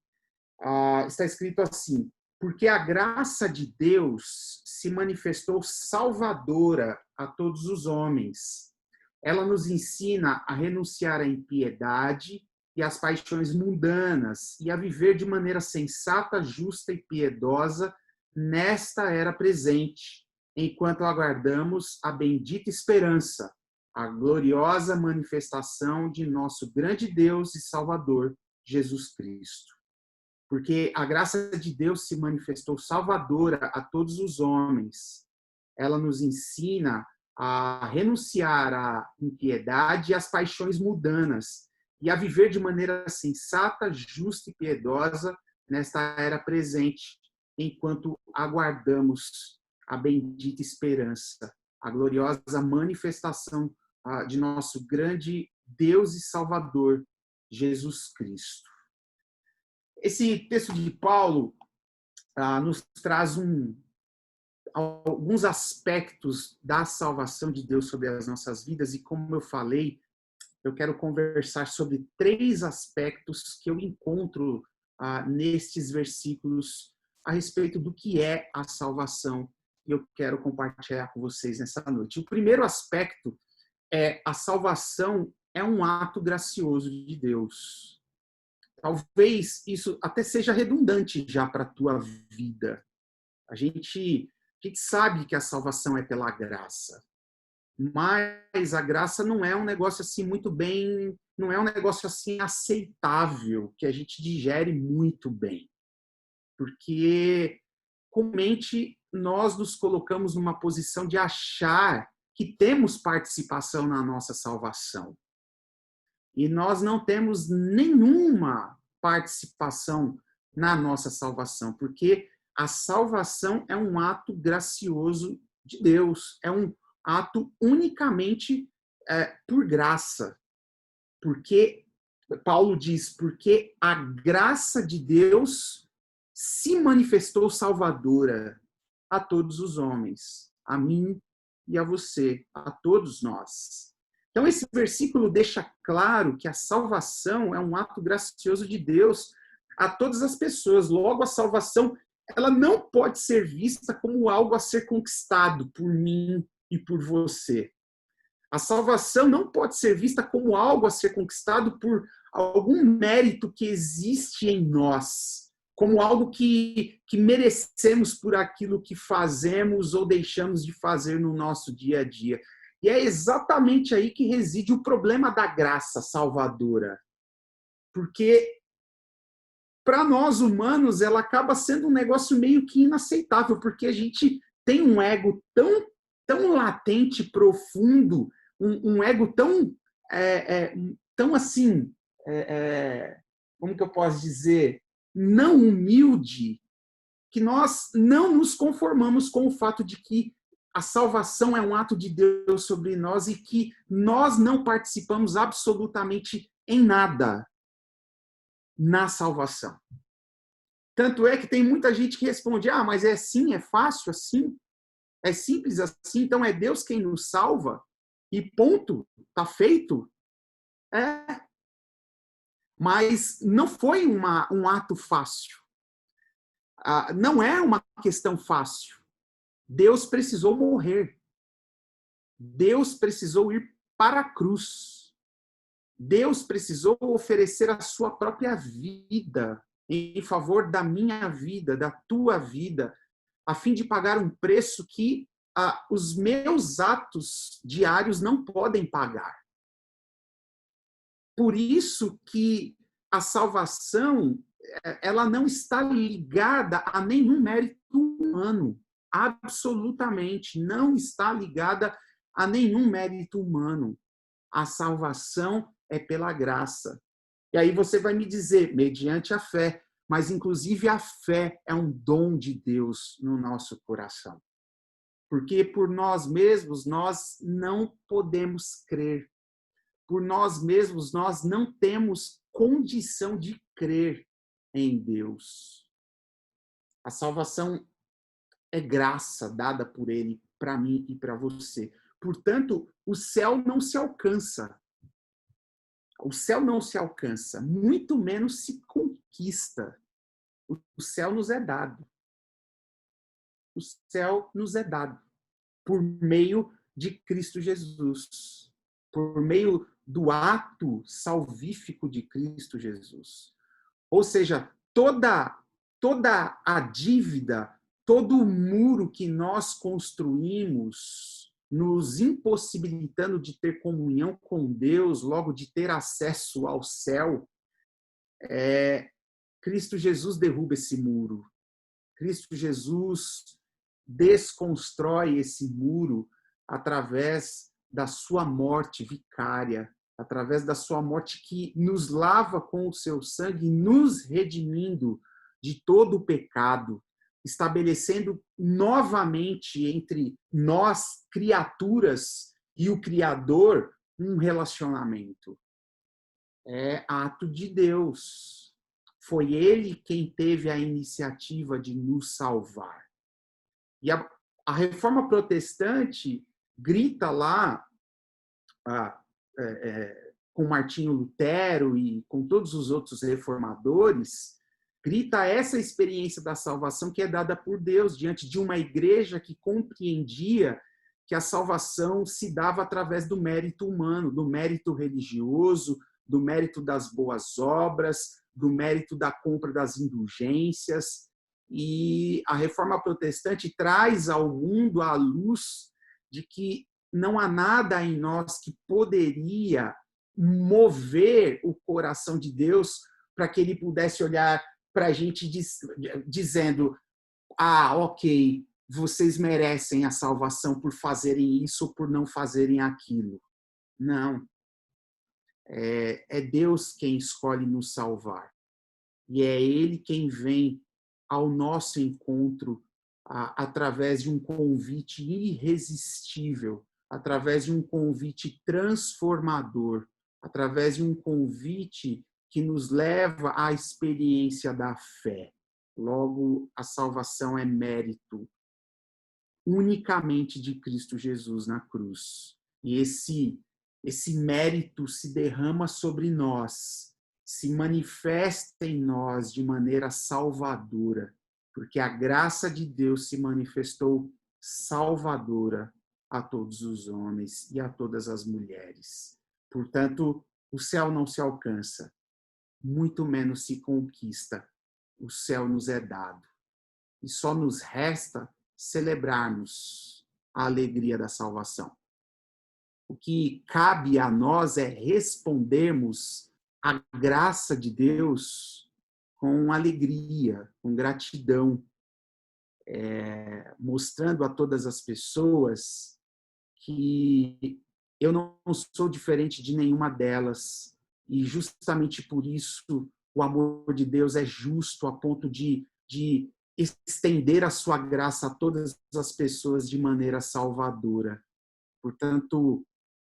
K: Está escrito assim: porque a graça de Deus se manifestou salvadora a todos os homens. Ela nos ensina a renunciar à impiedade e às paixões mundanas e a viver de maneira sensata, justa e piedosa nesta era presente, enquanto aguardamos a bendita esperança, a gloriosa manifestação de nosso grande Deus e Salvador, Jesus Cristo. Porque a graça de Deus se manifestou salvadora a todos os homens. Ela nos ensina a renunciar à impiedade e às paixões mundanas e a viver de maneira sensata, justa e piedosa nesta era presente, enquanto aguardamos a bendita esperança, a gloriosa manifestação de nosso grande Deus e Salvador, Jesus Cristo. Esse texto de Paulo nos traz alguns aspectos da salvação de Deus sobre as nossas vidas e, como eu falei, eu quero conversar sobre 3 aspectos que eu encontro nestes versículos a respeito do que é a salvação e eu quero compartilhar com vocês nessa noite. O primeiro aspecto é a salvação é um ato gracioso de Deus. Talvez isso até seja redundante já para a tua vida. A gente sabe que a salvação é pela graça, mas a graça não é um negócio assim muito bem, não é um negócio assim aceitável, que a gente digere muito bem. Porque, comumente, nós nos colocamos numa posição de achar que temos participação na nossa salvação. E nós não temos nenhuma participação na nossa salvação, porque a salvação é um ato gracioso de Deus, é um ato unicamente por graça. Porque, Paulo diz, porque a graça de Deus se manifestou salvadora a todos os homens, a mim e a você, a todos nós. Então, esse versículo deixa claro que a salvação é um ato gracioso de Deus a todas as pessoas. Logo, a salvação ela não pode ser vista como algo a ser conquistado por mim e por você. A salvação não pode ser vista como algo a ser conquistado por algum mérito que existe em nós, como algo que merecemos por aquilo que fazemos ou deixamos de fazer no nosso dia a dia. E é exatamente aí que reside o problema da graça salvadora. Porque, para nós humanos, ela acaba sendo um negócio meio que inaceitável, porque a gente tem um ego tão latente, profundo, um ego tão assim, como que eu posso dizer, não humilde, que nós não nos conformamos com o fato de que a salvação é um ato de Deus sobre nós e que nós não participamos absolutamente em nada na salvação. Tanto é que tem muita gente que responde, mas é assim, é fácil assim, é simples assim, então é Deus quem nos salva e ponto, tá feito. Mas não foi um ato fácil. Não é uma questão fácil. Deus precisou morrer. Deus precisou ir para a cruz. Deus precisou oferecer a sua própria vida em favor da minha vida, da tua vida, a fim de pagar um preço que os meus atos diários não podem pagar. por isso que a salvação ela não está ligada a nenhum mérito humano. Absolutamente não está ligada a nenhum mérito humano. A salvação é pela graça. E aí você vai me dizer, mediante a fé, mas inclusive a fé é um dom de Deus no nosso coração. Porque por nós mesmos nós não podemos crer. Por nós mesmos nós não temos condição de crer em Deus. A salvação é graça dada por Ele para mim e para você. Portanto, o céu não se alcança. O céu não se alcança, muito menos se conquista. O céu nos é dado. O céu nos é dado por meio de Cristo Jesus, por meio do ato salvífico de Cristo Jesus. Ou seja, toda a dívida, todo o muro que nós construímos, nos impossibilitando de ter comunhão com Deus, logo de ter acesso ao céu, Cristo Jesus derruba esse muro. Cristo Jesus desconstrói esse muro através da sua morte vicária, através da sua morte que nos lava com o seu sangue, nos redimindo de todo o pecado, estabelecendo novamente entre nós, criaturas, e o Criador, um relacionamento. É ato de Deus. Foi Ele quem teve a iniciativa de nos salvar. E a Reforma Protestante grita lá, com Martinho Lutero e com todos os outros reformadores, grita essa experiência da salvação que é dada por Deus diante de uma igreja que compreendia que a salvação se dava através do mérito humano, do mérito religioso, do mérito das boas obras, do mérito da compra das indulgências. E a Reforma Protestante traz ao mundo a luz de que não há nada em nós que poderia mover o coração de Deus para que ele pudesse olhar para a gente dizendo: ok, vocês merecem a salvação por fazerem isso ou por não fazerem aquilo. Não. É Deus quem escolhe nos salvar. E é Ele quem vem ao nosso encontro através de um convite irresistível, através de um convite transformador, através de um convite que nos leva à experiência da fé. Logo, a salvação é mérito unicamente de Cristo Jesus na cruz. E esse mérito se derrama sobre nós, se manifesta em nós de maneira salvadora, porque a graça de Deus se manifestou salvadora a todos os homens e a todas as mulheres. Portanto, o céu não se alcança, muito menos se conquista. O céu nos é dado. E só nos resta celebrarmos a alegria da salvação. O que cabe a nós é respondermos à graça de Deus com alegria, com gratidão, mostrando a todas as pessoas que eu não sou diferente de nenhuma delas. E justamente por isso o amor de Deus é justo a ponto de estender a sua graça a todas as pessoas de maneira salvadora. Portanto,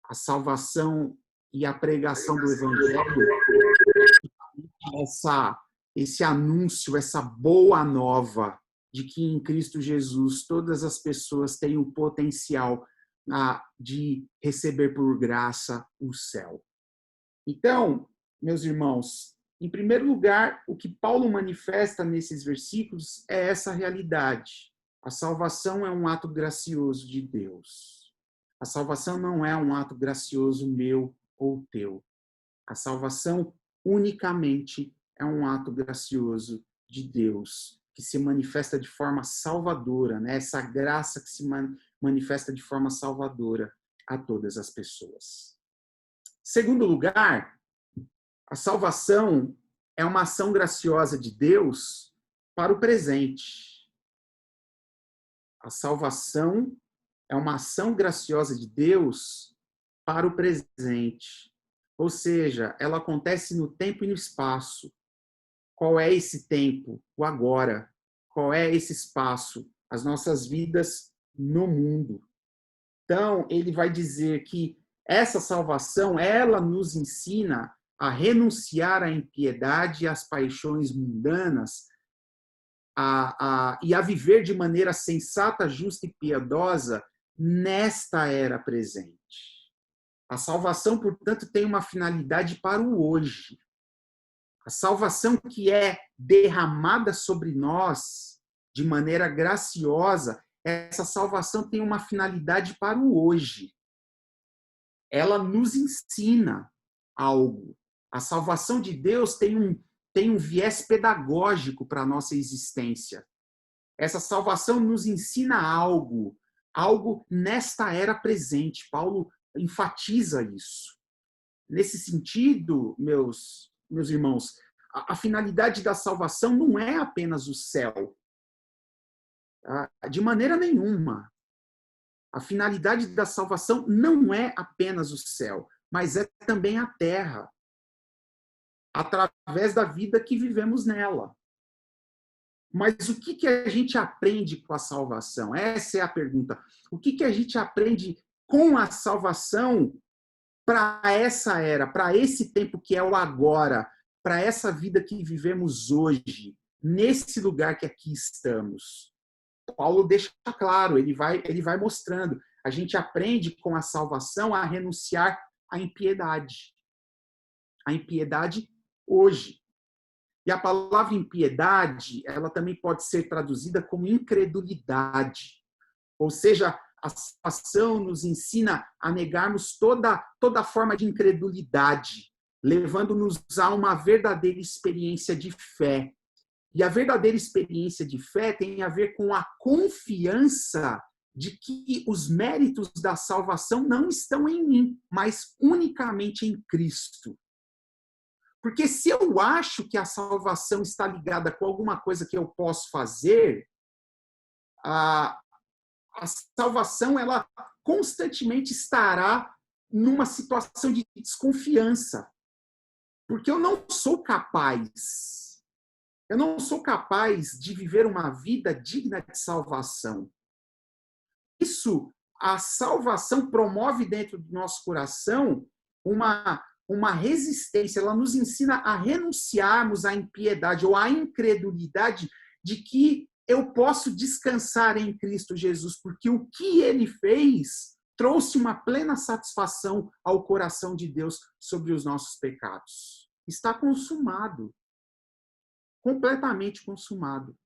K: a salvação e a pregação do Evangelho, esse anúncio, essa boa nova de que em Cristo Jesus todas as pessoas têm o potencial de receber por graça o céu. Então, meus irmãos, em primeiro lugar, o que Paulo manifesta nesses versículos é essa realidade. A salvação é um ato gracioso de Deus. A salvação não é um ato gracioso meu ou teu. A salvação unicamente é um ato gracioso de Deus, que se manifesta de forma salvadora, né? Essa graça que se manifesta de forma salvadora a todas as pessoas. Segundo lugar, A salvação é uma ação graciosa de Deus para o presente. A salvação é uma ação graciosa de Deus para o presente. Ou seja, ela acontece no tempo e no espaço. Qual é esse tempo? O agora. Qual é esse espaço? As nossas vidas no mundo. Então, ele vai dizer que essa salvação, ela nos ensina a renunciar à impiedade e às paixões mundanas e a viver de maneira sensata, justa e piedosa nesta era presente. A salvação, portanto, tem uma finalidade para o hoje. A salvação que é derramada sobre nós de maneira graciosa, essa salvação tem uma finalidade para o hoje. Ela nos ensina algo. A salvação de Deus tem um viés pedagógico para a nossa existência. Essa salvação nos ensina algo nesta era presente. Paulo enfatiza isso. Nesse sentido, meus irmãos, a finalidade da salvação não é apenas o céu. De maneira nenhuma. A finalidade da salvação não é apenas o céu, mas é também a terra, através da vida que vivemos nela. Mas o que a gente aprende com a salvação? Essa é a pergunta. O que a gente aprende com a salvação para essa era, para esse tempo que é o agora, para essa vida que vivemos hoje, nesse lugar que aqui estamos? Paulo deixa claro, ele vai mostrando. A gente aprende com a salvação a renunciar à impiedade. A impiedade hoje. E a palavra impiedade, ela também pode ser traduzida como incredulidade. Ou seja, a salvação nos ensina a negarmos toda forma de incredulidade, levando-nos a uma verdadeira experiência de fé. E a verdadeira experiência de fé tem a ver com a confiança de que os méritos da salvação não estão em mim, mas unicamente em Cristo. Porque se eu acho que a salvação está ligada com alguma coisa que eu posso fazer, a salvação ela constantemente estará numa situação de desconfiança. Porque eu não sou capaz. Eu não sou capaz de viver uma vida digna de salvação. Isso, a salvação promove dentro do nosso coração uma resistência. Ela nos ensina a renunciarmos à impiedade ou à incredulidade de que eu posso descansar em Cristo Jesus, porque o que ele fez trouxe uma plena satisfação ao coração de Deus sobre os nossos pecados. Está consumado. Completamente consumado.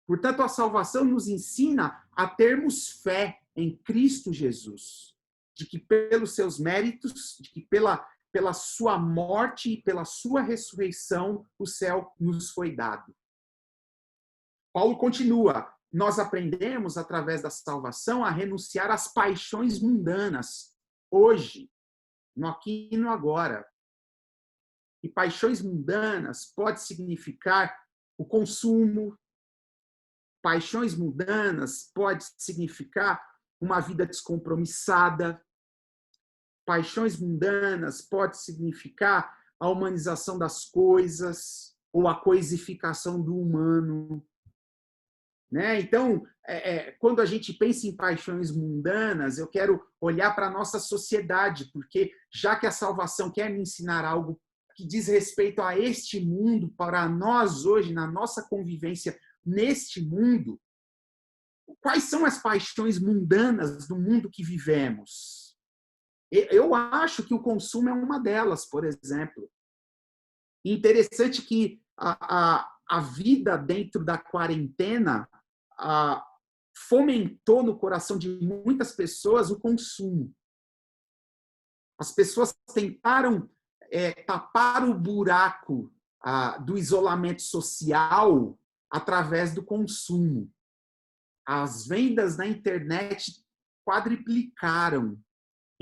K: Portanto, a salvação nos ensina a termos fé em Cristo Jesus, de que pelos seus méritos, de que pela sua morte e pela sua ressurreição, o céu nos foi dado. Paulo continua, nós aprendemos através da salvação a renunciar às paixões mundanas, hoje, no aqui e no agora. E paixões mundanas pode significar o consumo. Paixões mundanas pode significar uma vida descompromissada. Paixões mundanas pode significar a humanização das coisas ou a coisificação do humano. Né? Então, quando a gente pensa em paixões mundanas, eu quero olhar para a nossa sociedade, porque já que a salvação quer me ensinar algo que diz respeito a este mundo, para nós hoje, na nossa convivência neste mundo, quais são as paixões mundanas do mundo que vivemos? Eu acho que o consumo é uma delas, por exemplo. Interessante que a vida dentro da quarentena fomentou no coração de muitas pessoas o consumo. As pessoas tentaram tapar o buraco do isolamento social através do consumo. As vendas na internet quadriplicaram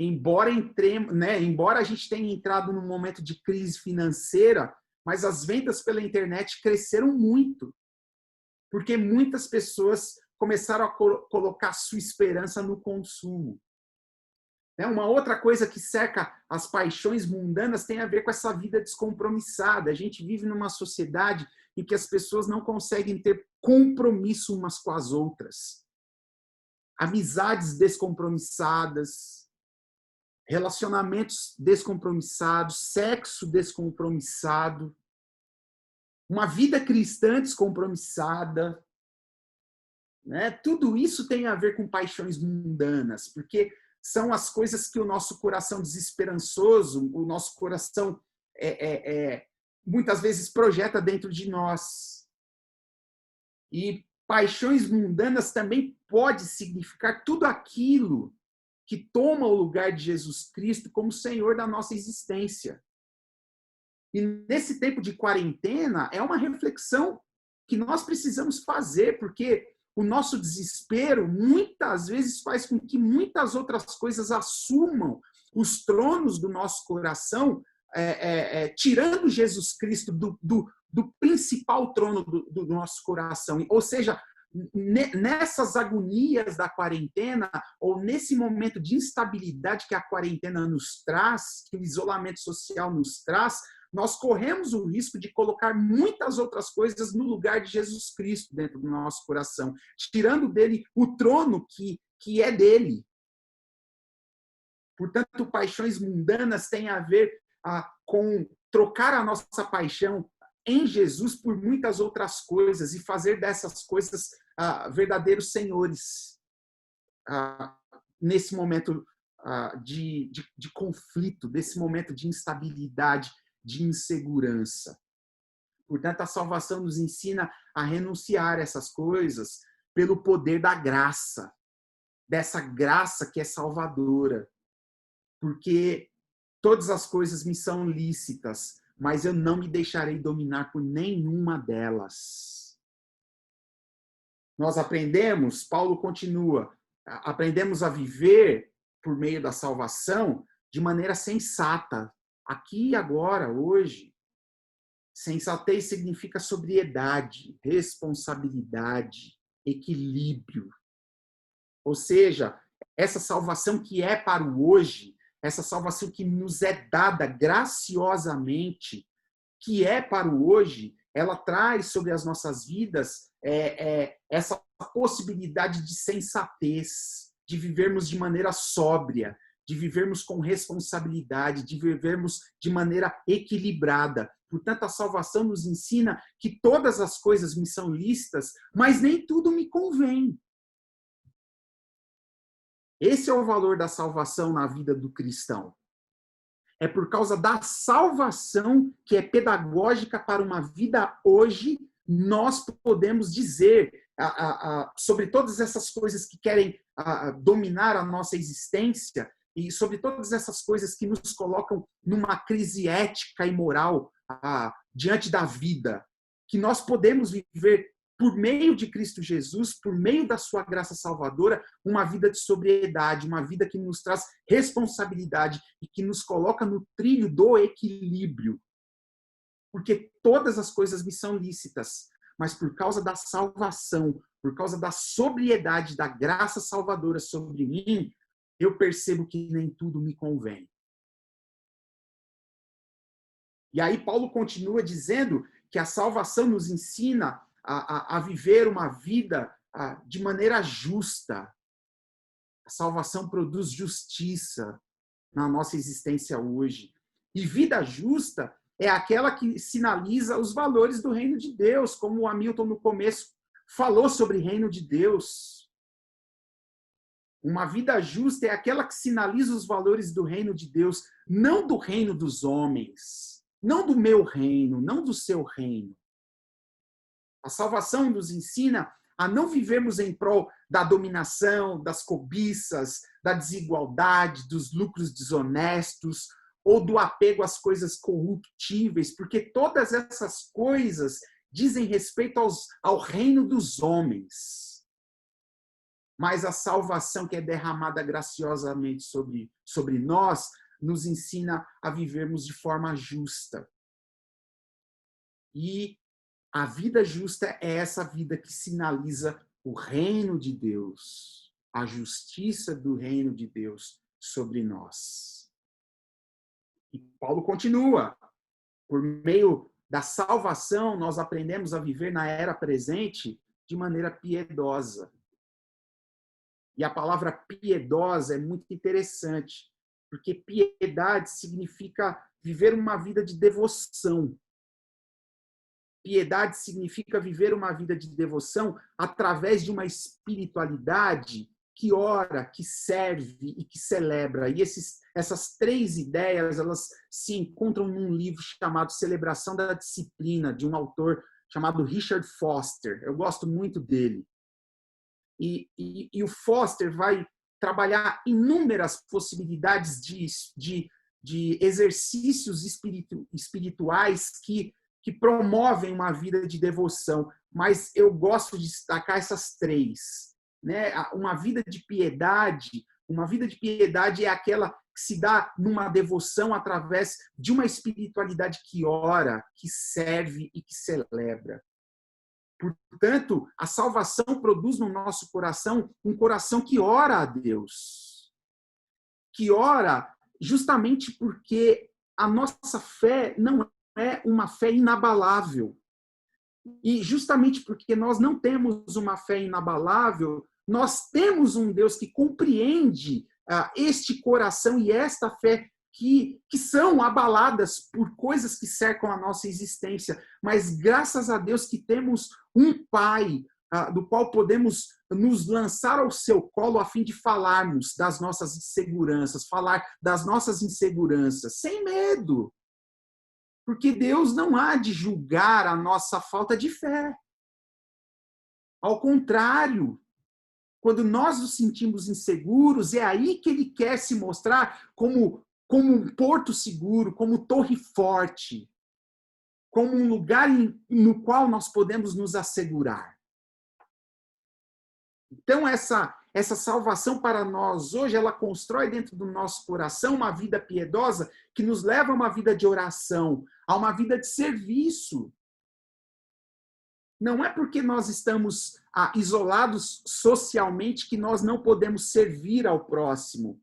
K: embora a gente tenha entrado num momento de crise financeira, mas as vendas pela internet cresceram muito, porque muitas pessoas começaram a colocar sua esperança no consumo. Uma outra coisa que cerca as paixões mundanas tem a ver com essa vida descompromissada. A gente vive numa sociedade em que as pessoas não conseguem ter compromisso umas com as outras. Amizades descompromissadas, relacionamentos descompromissados, sexo descompromissado, uma vida cristã descompromissada. Tudo isso tem a ver com paixões mundanas, porque são as coisas que o nosso coração desesperançoso, o nosso coração muitas vezes projeta dentro de nós. E paixões mundanas também pode significar tudo aquilo que toma o lugar de Jesus Cristo como Senhor da nossa existência. E nesse tempo de quarentena, é uma reflexão que nós precisamos fazer, porque o nosso desespero muitas vezes faz com que muitas outras coisas assumam os tronos do nosso coração, tirando Jesus Cristo do principal trono do nosso coração. Ou seja, nessas agonias da quarentena, ou nesse momento de instabilidade que a quarentena nos traz, que o isolamento social nos traz, nós corremos o risco de colocar muitas outras coisas no lugar de Jesus Cristo dentro do nosso coração, tirando dele o trono que é dele. Portanto, paixões mundanas têm a ver com trocar a nossa paixão em Jesus por muitas outras coisas e fazer dessas coisas verdadeiros senhores nesse momento de conflito, desse momento de instabilidade, de insegurança. Portanto, a salvação nos ensina a renunciar a essas coisas pelo poder da graça, dessa graça que é salvadora. Porque todas as coisas me são lícitas, mas eu não me deixarei dominar por nenhuma delas. Nós aprendemos, Paulo continua, aprendemos a viver por meio da salvação de maneira sensata, aqui e agora, hoje. Sensatez significa sobriedade, responsabilidade, equilíbrio. Ou seja, essa salvação que é para o hoje, essa salvação que nos é dada graciosamente, que é para o hoje, ela traz sobre as nossas vidas essa possibilidade de sensatez, de vivermos de maneira sóbria, de vivermos com responsabilidade, de vivermos de maneira equilibrada. Portanto, a salvação nos ensina que todas as coisas me são lícitas, mas nem tudo me convém. Esse é o valor da salvação na vida do cristão. É por causa da salvação que é pedagógica para uma vida hoje, nós podemos dizer sobre todas essas coisas que querem dominar a nossa existência e sobre todas essas coisas que nos colocam numa crise ética e moral diante da vida, que nós podemos viver por meio de Cristo Jesus, por meio da sua graça salvadora, uma vida de sobriedade, uma vida que nos traz responsabilidade e que nos coloca no trilho do equilíbrio. Porque todas as coisas me são lícitas, mas por causa da salvação, por causa da sobriedade, da graça salvadora sobre mim, eu percebo que nem tudo me convém. E aí Paulo continua dizendo que a salvação nos ensina a viver uma vida de maneira justa. A salvação produz justiça na nossa existência hoje. E vida justa é aquela que sinaliza os valores do reino de Deus, como o Hamilton no começo falou sobre reino de Deus. Uma vida justa é aquela que sinaliza os valores do reino de Deus, não do reino dos homens, não do meu reino, não do seu reino. A salvação nos ensina a não vivermos em prol da dominação, das cobiças, da desigualdade, dos lucros desonestos ou do apego às coisas corruptíveis, porque todas essas coisas dizem respeito ao reino dos homens. mas a salvação que é derramada graciosamente sobre nós nos ensina a vivermos de forma justa. E a vida justa é essa vida que sinaliza o reino de Deus, a justiça do reino de Deus sobre nós. E Paulo continua. Por meio da salvação, nós aprendemos a viver na era presente de maneira piedosa. E a palavra piedosa é muito interessante, porque piedade significa viver uma vida de devoção. Piedade significa viver uma vida de devoção através de uma espiritualidade que ora, que serve e que celebra. E essas três ideias, elas se encontram num livro chamado Celebração da Disciplina, de um autor chamado Richard Foster. Eu gosto muito dele. E o Foster vai trabalhar inúmeras possibilidades de exercícios espirituais que promovem uma vida de devoção. Mas eu gosto de destacar essas três. Né? Uma vida de piedade é aquela que se dá numa devoção através de uma espiritualidade que ora, que serve e que celebra. Portanto, a salvação produz no nosso coração um coração que ora a Deus. Que ora justamente porque a nossa fé não é uma fé inabalável. E justamente porque nós não temos uma fé inabalável, nós temos um Deus que compreende este coração e esta fé que são abaladas por coisas que cercam a nossa existência. Mas graças a Deus que temos um Pai do qual podemos nos lançar ao seu colo a fim de falarmos das nossas inseguranças, falar das nossas inseguranças, sem medo. Porque Deus não há de julgar a nossa falta de fé. Ao contrário, quando nós nos sentimos inseguros, é aí que Ele quer se mostrar como um porto seguro, como torre forte, como um lugar no qual nós podemos nos assegurar. Então, essa salvação para nós hoje, ela constrói dentro do nosso coração uma vida piedosa que nos leva a uma vida de oração, a uma vida de serviço. Não é porque nós estamos isolados socialmente que nós não podemos servir ao próximo.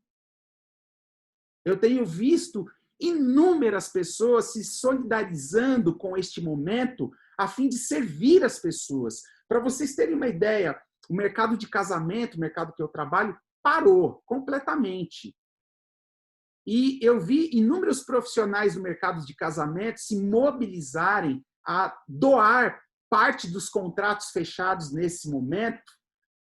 K: Eu tenho visto inúmeras pessoas se solidarizando com este momento a fim de servir as pessoas. Para vocês terem uma ideia, o mercado de casamento, o mercado que eu trabalho, parou completamente. E eu vi inúmeros profissionais do mercado de casamento se mobilizarem a doar parte dos contratos fechados nesse momento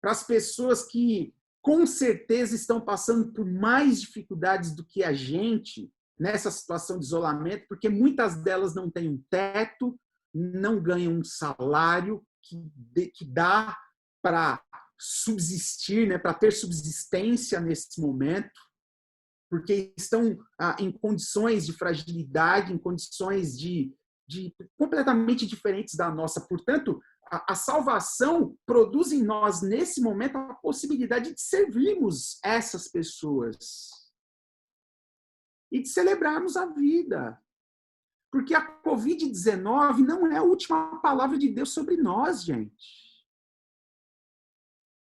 K: para as pessoas que, com certeza, estão passando por mais dificuldades do que a gente nessa situação de isolamento, porque muitas delas não têm um teto, não ganham um salário que dá para subsistir, né, para ter subsistência nesse momento, porque estão em condições de fragilidade, em condições de completamente diferentes da nossa. Portanto, a salvação produz em nós, nesse momento, a possibilidade de servirmos essas pessoas e de celebrarmos a vida. Porque a Covid-19 não é a última palavra de Deus sobre nós, gente.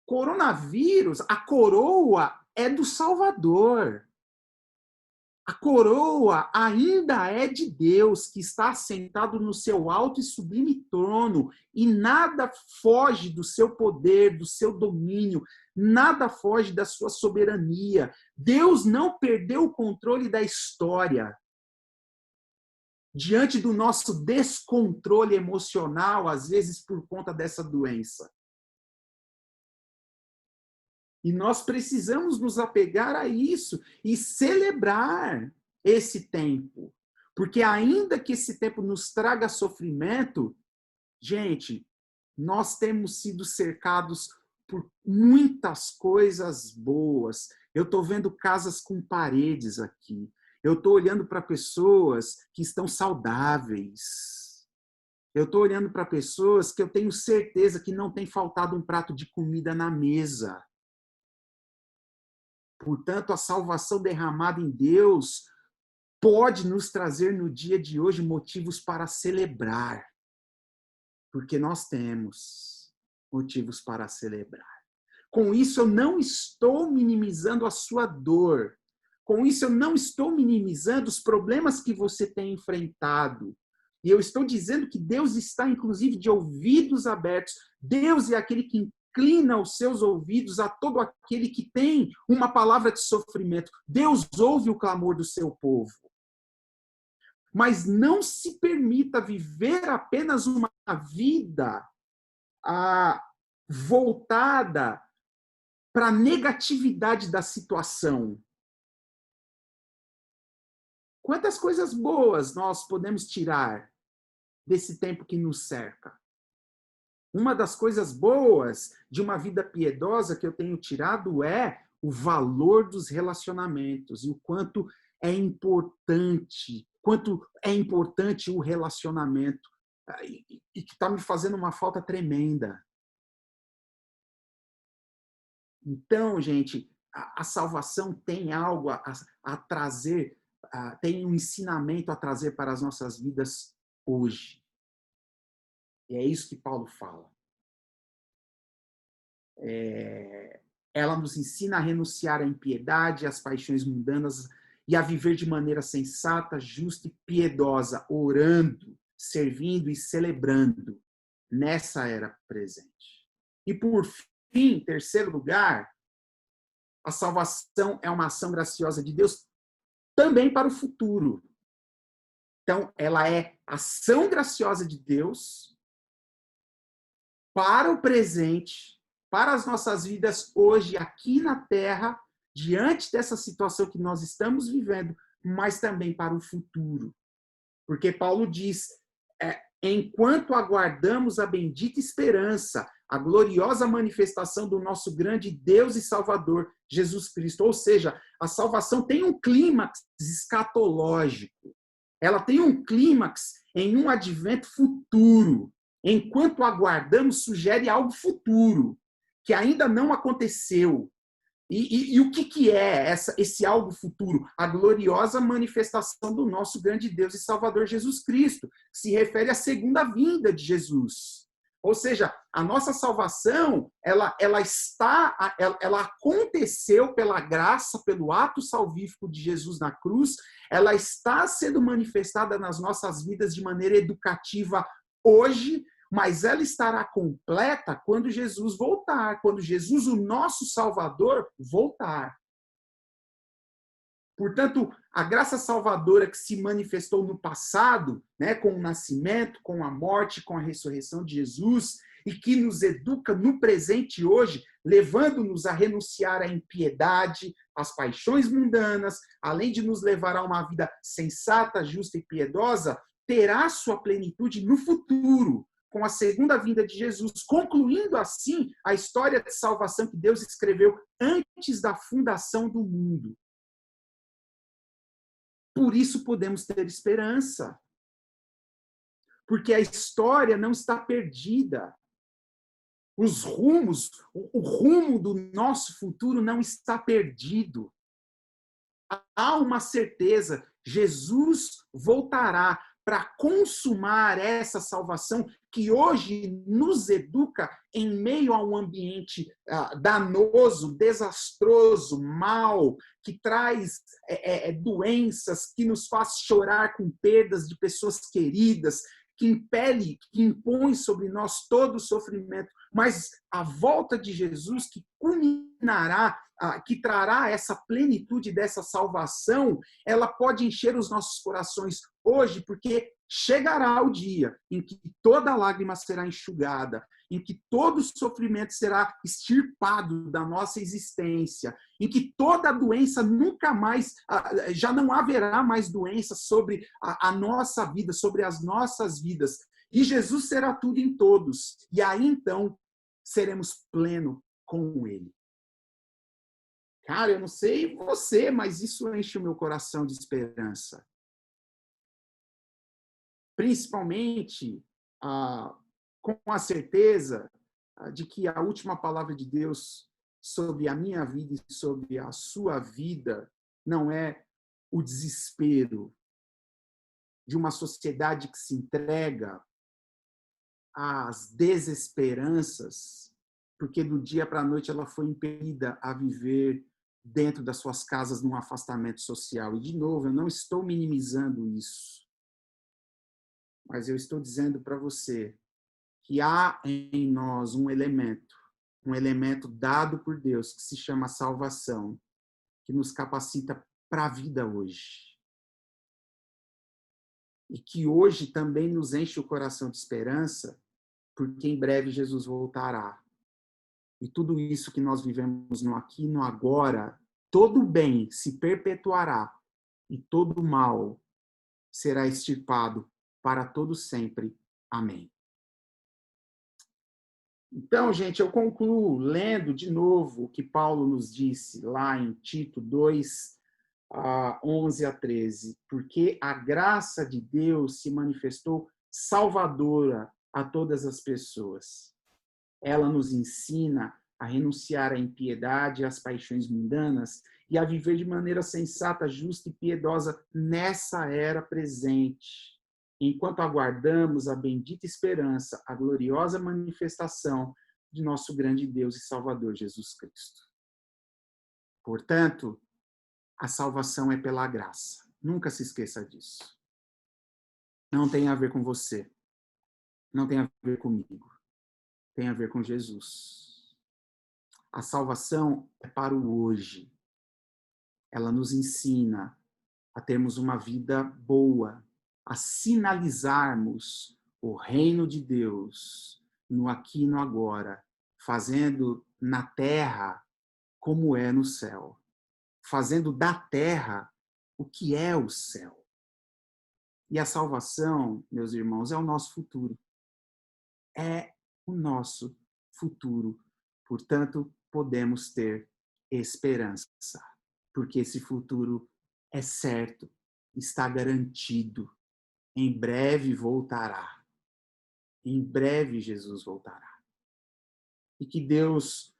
K: Coronavírus, a coroa é do Salvador. A coroa ainda é de Deus, que está sentado no seu alto e sublime trono, e nada foge do seu poder, do seu domínio, nada foge da sua soberania. Deus não perdeu o controle da história. Diante do nosso descontrole emocional, às vezes por conta dessa doença. E nós precisamos nos apegar a isso e celebrar esse tempo. Porque ainda que esse tempo nos traga sofrimento, gente, nós temos sido cercados por muitas coisas boas. Eu estou vendo casas com paredes aqui. Eu estou olhando para pessoas que estão saudáveis. Eu estou olhando para pessoas que eu tenho certeza que não tem faltado um prato de comida na mesa. Portanto, a salvação derramada em Deus pode nos trazer no dia de hoje motivos para celebrar, porque nós temos motivos para celebrar. Com isso, eu não estou minimizando a sua dor. Com isso, eu não estou minimizando os problemas que você tem enfrentado. E eu estou dizendo que Deus está, inclusive, de ouvidos abertos. Deus é aquele que inclina os seus ouvidos a todo aquele que tem uma palavra de sofrimento. Deus ouve o clamor do seu povo. Mas não se permita viver apenas uma vida voltada para a negatividade da situação. Quantas coisas boas nós podemos tirar desse tempo que nos cerca? Uma das coisas boas de uma vida piedosa que eu tenho tirado é o valor dos relacionamentos e o quanto é importante o relacionamento e que está me fazendo uma falta tremenda. Então, gente, a salvação tem algo a trazer, tem um ensinamento a trazer para as nossas vidas hoje. E é isso que Paulo fala. Ela nos ensina a renunciar à impiedade, às paixões mundanas e a viver de maneira sensata, justa e piedosa, orando, servindo e celebrando nessa era presente. E por fim, em terceiro lugar, a salvação é uma ação graciosa de Deus também para o futuro. Então, ela é ação graciosa de Deus para o presente, para as nossas vidas hoje, aqui na Terra, diante dessa situação que nós estamos vivendo, mas também para o futuro. Porque Paulo diz, enquanto aguardamos a bendita esperança, a gloriosa manifestação do nosso grande Deus e Salvador, Jesus Cristo. Ou seja, a salvação tem um clímax escatológico. Ela tem um clímax em um advento futuro. Enquanto aguardamos, sugere algo futuro, que ainda não aconteceu. E o que é esse algo futuro? A gloriosa manifestação do nosso grande Deus e Salvador Jesus Cristo, que se refere à segunda vinda de Jesus. Ou seja, a nossa salvação, ela aconteceu pela graça, pelo ato salvífico de Jesus na cruz, ela está sendo manifestada nas nossas vidas de maneira educativa hoje, mas ela estará completa quando Jesus voltar, quando Jesus, o nosso Salvador, voltar. Portanto, a graça salvadora que se manifestou no passado, né, com o nascimento, com a morte, com a ressurreição de Jesus, e que nos educa no presente hoje, levando-nos a renunciar à impiedade, às paixões mundanas, além de nos levar a uma vida sensata, justa e piedosa, terá sua plenitude no futuro, com a segunda vinda de Jesus, concluindo assim a história de salvação que Deus escreveu antes da fundação do mundo. Por isso podemos ter esperança. Porque a história não está perdida. Os rumos, o rumo do nosso futuro não está perdido. Há uma certeza, Jesus voltará para consumar essa salvação que hoje nos educa em meio a um ambiente danoso, desastroso, mau, que traz doenças, que nos faz chorar com perdas de pessoas queridas, que impõe sobre nós todo o sofrimento. Mas a volta de Jesus, que culminará, que trará essa plenitude dessa salvação, ela pode encher os nossos corações hoje, porque chegará o dia em que toda lágrima será enxugada, em que todo sofrimento será extirpado da nossa existência, em que toda doença nunca mais, já não haverá mais doença sobre a nossa vida, sobre as nossas vidas. E Jesus será tudo em todos. E aí então seremos pleno com Ele. Cara, eu não sei você, mas isso enche o meu coração de esperança. Principalmente com a certeza de que a última palavra de Deus sobre a minha vida e sobre a sua vida não é o desespero de uma sociedade que se entrega às desesperanças, porque do dia para a noite ela foi impedida a viver dentro das suas casas num afastamento social. E, de novo, eu não estou minimizando isso, mas eu estou dizendo para você que há em nós um elemento dado por Deus, que se chama salvação, que nos capacita para a vida hoje. E que hoje também nos enche o coração de esperança, porque em breve Jesus voltará. E tudo isso que nós vivemos no aqui e no agora, todo bem se perpetuará e todo mal será extirpado para todo sempre. Amém. Então, gente, eu concluo lendo de novo o que Paulo nos disse lá em Tito 2, 11 a 13. Porque a graça de Deus se manifestou salvadora a todas as pessoas. Ela nos ensina a renunciar à impiedade e às paixões mundanas e a viver de maneira sensata, justa e piedosa nessa era presente, enquanto aguardamos a bendita esperança, a gloriosa manifestação de nosso grande Deus e Salvador Jesus Cristo. Portanto, a salvação é pela graça. Nunca se esqueça disso. Não tem a ver com você. Não tem a ver comigo. Tem a ver com Jesus. A salvação é para o hoje. Ela nos ensina a termos uma vida boa, a sinalizarmos o reino de Deus no aqui e no agora, fazendo na terra como é no céu, fazendo da terra o que é o céu. E a salvação, meus irmãos, é o nosso futuro. É o nosso futuro. Portanto, podemos ter esperança, porque esse futuro é certo, está garantido. Em breve voltará. Em breve Jesus voltará. E que Deus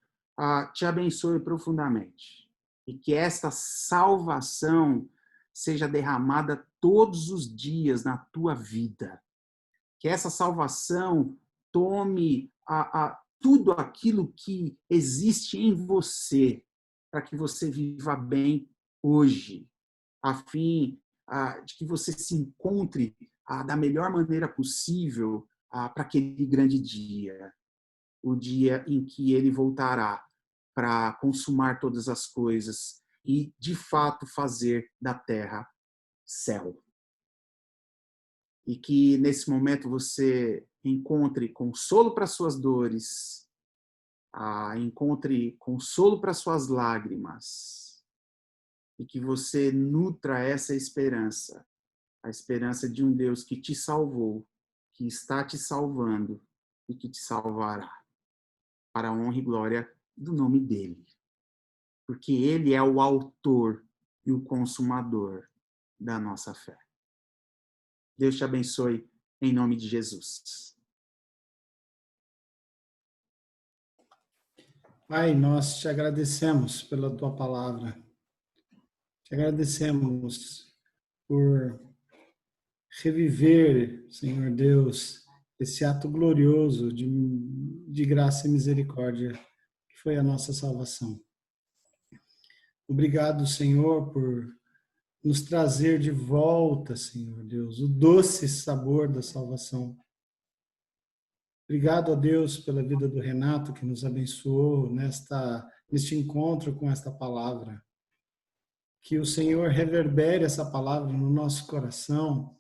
K: te abençoe profundamente. E que esta salvação seja derramada todos os dias na tua vida. Que essa salvação tome tudo aquilo que existe em você, para que você viva bem hoje, a fim de que você se encontre da melhor maneira possível para aquele grande dia, o dia em que ele voltará para consumar todas as coisas e, de fato, fazer da terra céu. E que, nesse momento, você encontre consolo para suas dores, encontre consolo para suas lágrimas, e que você nutra essa esperança, a esperança de um Deus que te salvou, que está te salvando e que te salvará, para a honra e glória do nome dele. Porque ele é o autor e o consumador da nossa fé. Deus te abençoe em nome de Jesus.
A: Pai, nós te agradecemos pela tua palavra. Te agradecemos por reviver, Senhor Deus, esse ato glorioso de graça e misericórdia, que foi a nossa salvação. Obrigado, Senhor, por nos trazer de volta, Senhor Deus, o doce sabor da salvação. Obrigado a Deus pela vida do Renato, que nos abençoou neste encontro com esta palavra. Que o Senhor reverbere essa palavra no nosso coração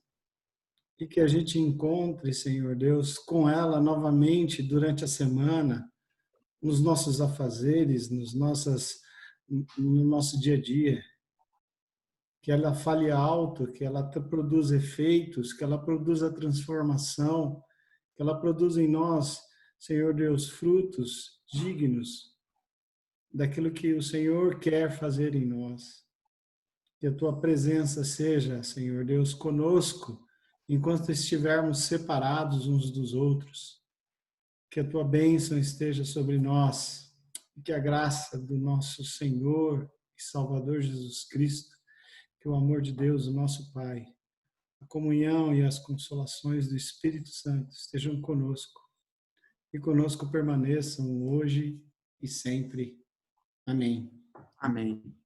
A: e que a gente encontre, Senhor Deus, com ela novamente durante a semana, nos nossos afazeres, no nosso dia a dia. Que ela fale alto, que ela produza efeitos, que ela produza transformação, que ela produza em nós, Senhor Deus, frutos dignos daquilo que o Senhor quer fazer em nós. Que a tua presença seja, Senhor Deus, conosco, enquanto estivermos separados uns dos outros. Que a tua bênção esteja sobre nós, e que a graça do nosso Senhor e Salvador Jesus Cristo, que o amor de Deus, o nosso Pai, a comunhão e as consolações do Espírito Santo estejam conosco e conosco permaneçam hoje e sempre. Amém.
K: Amém.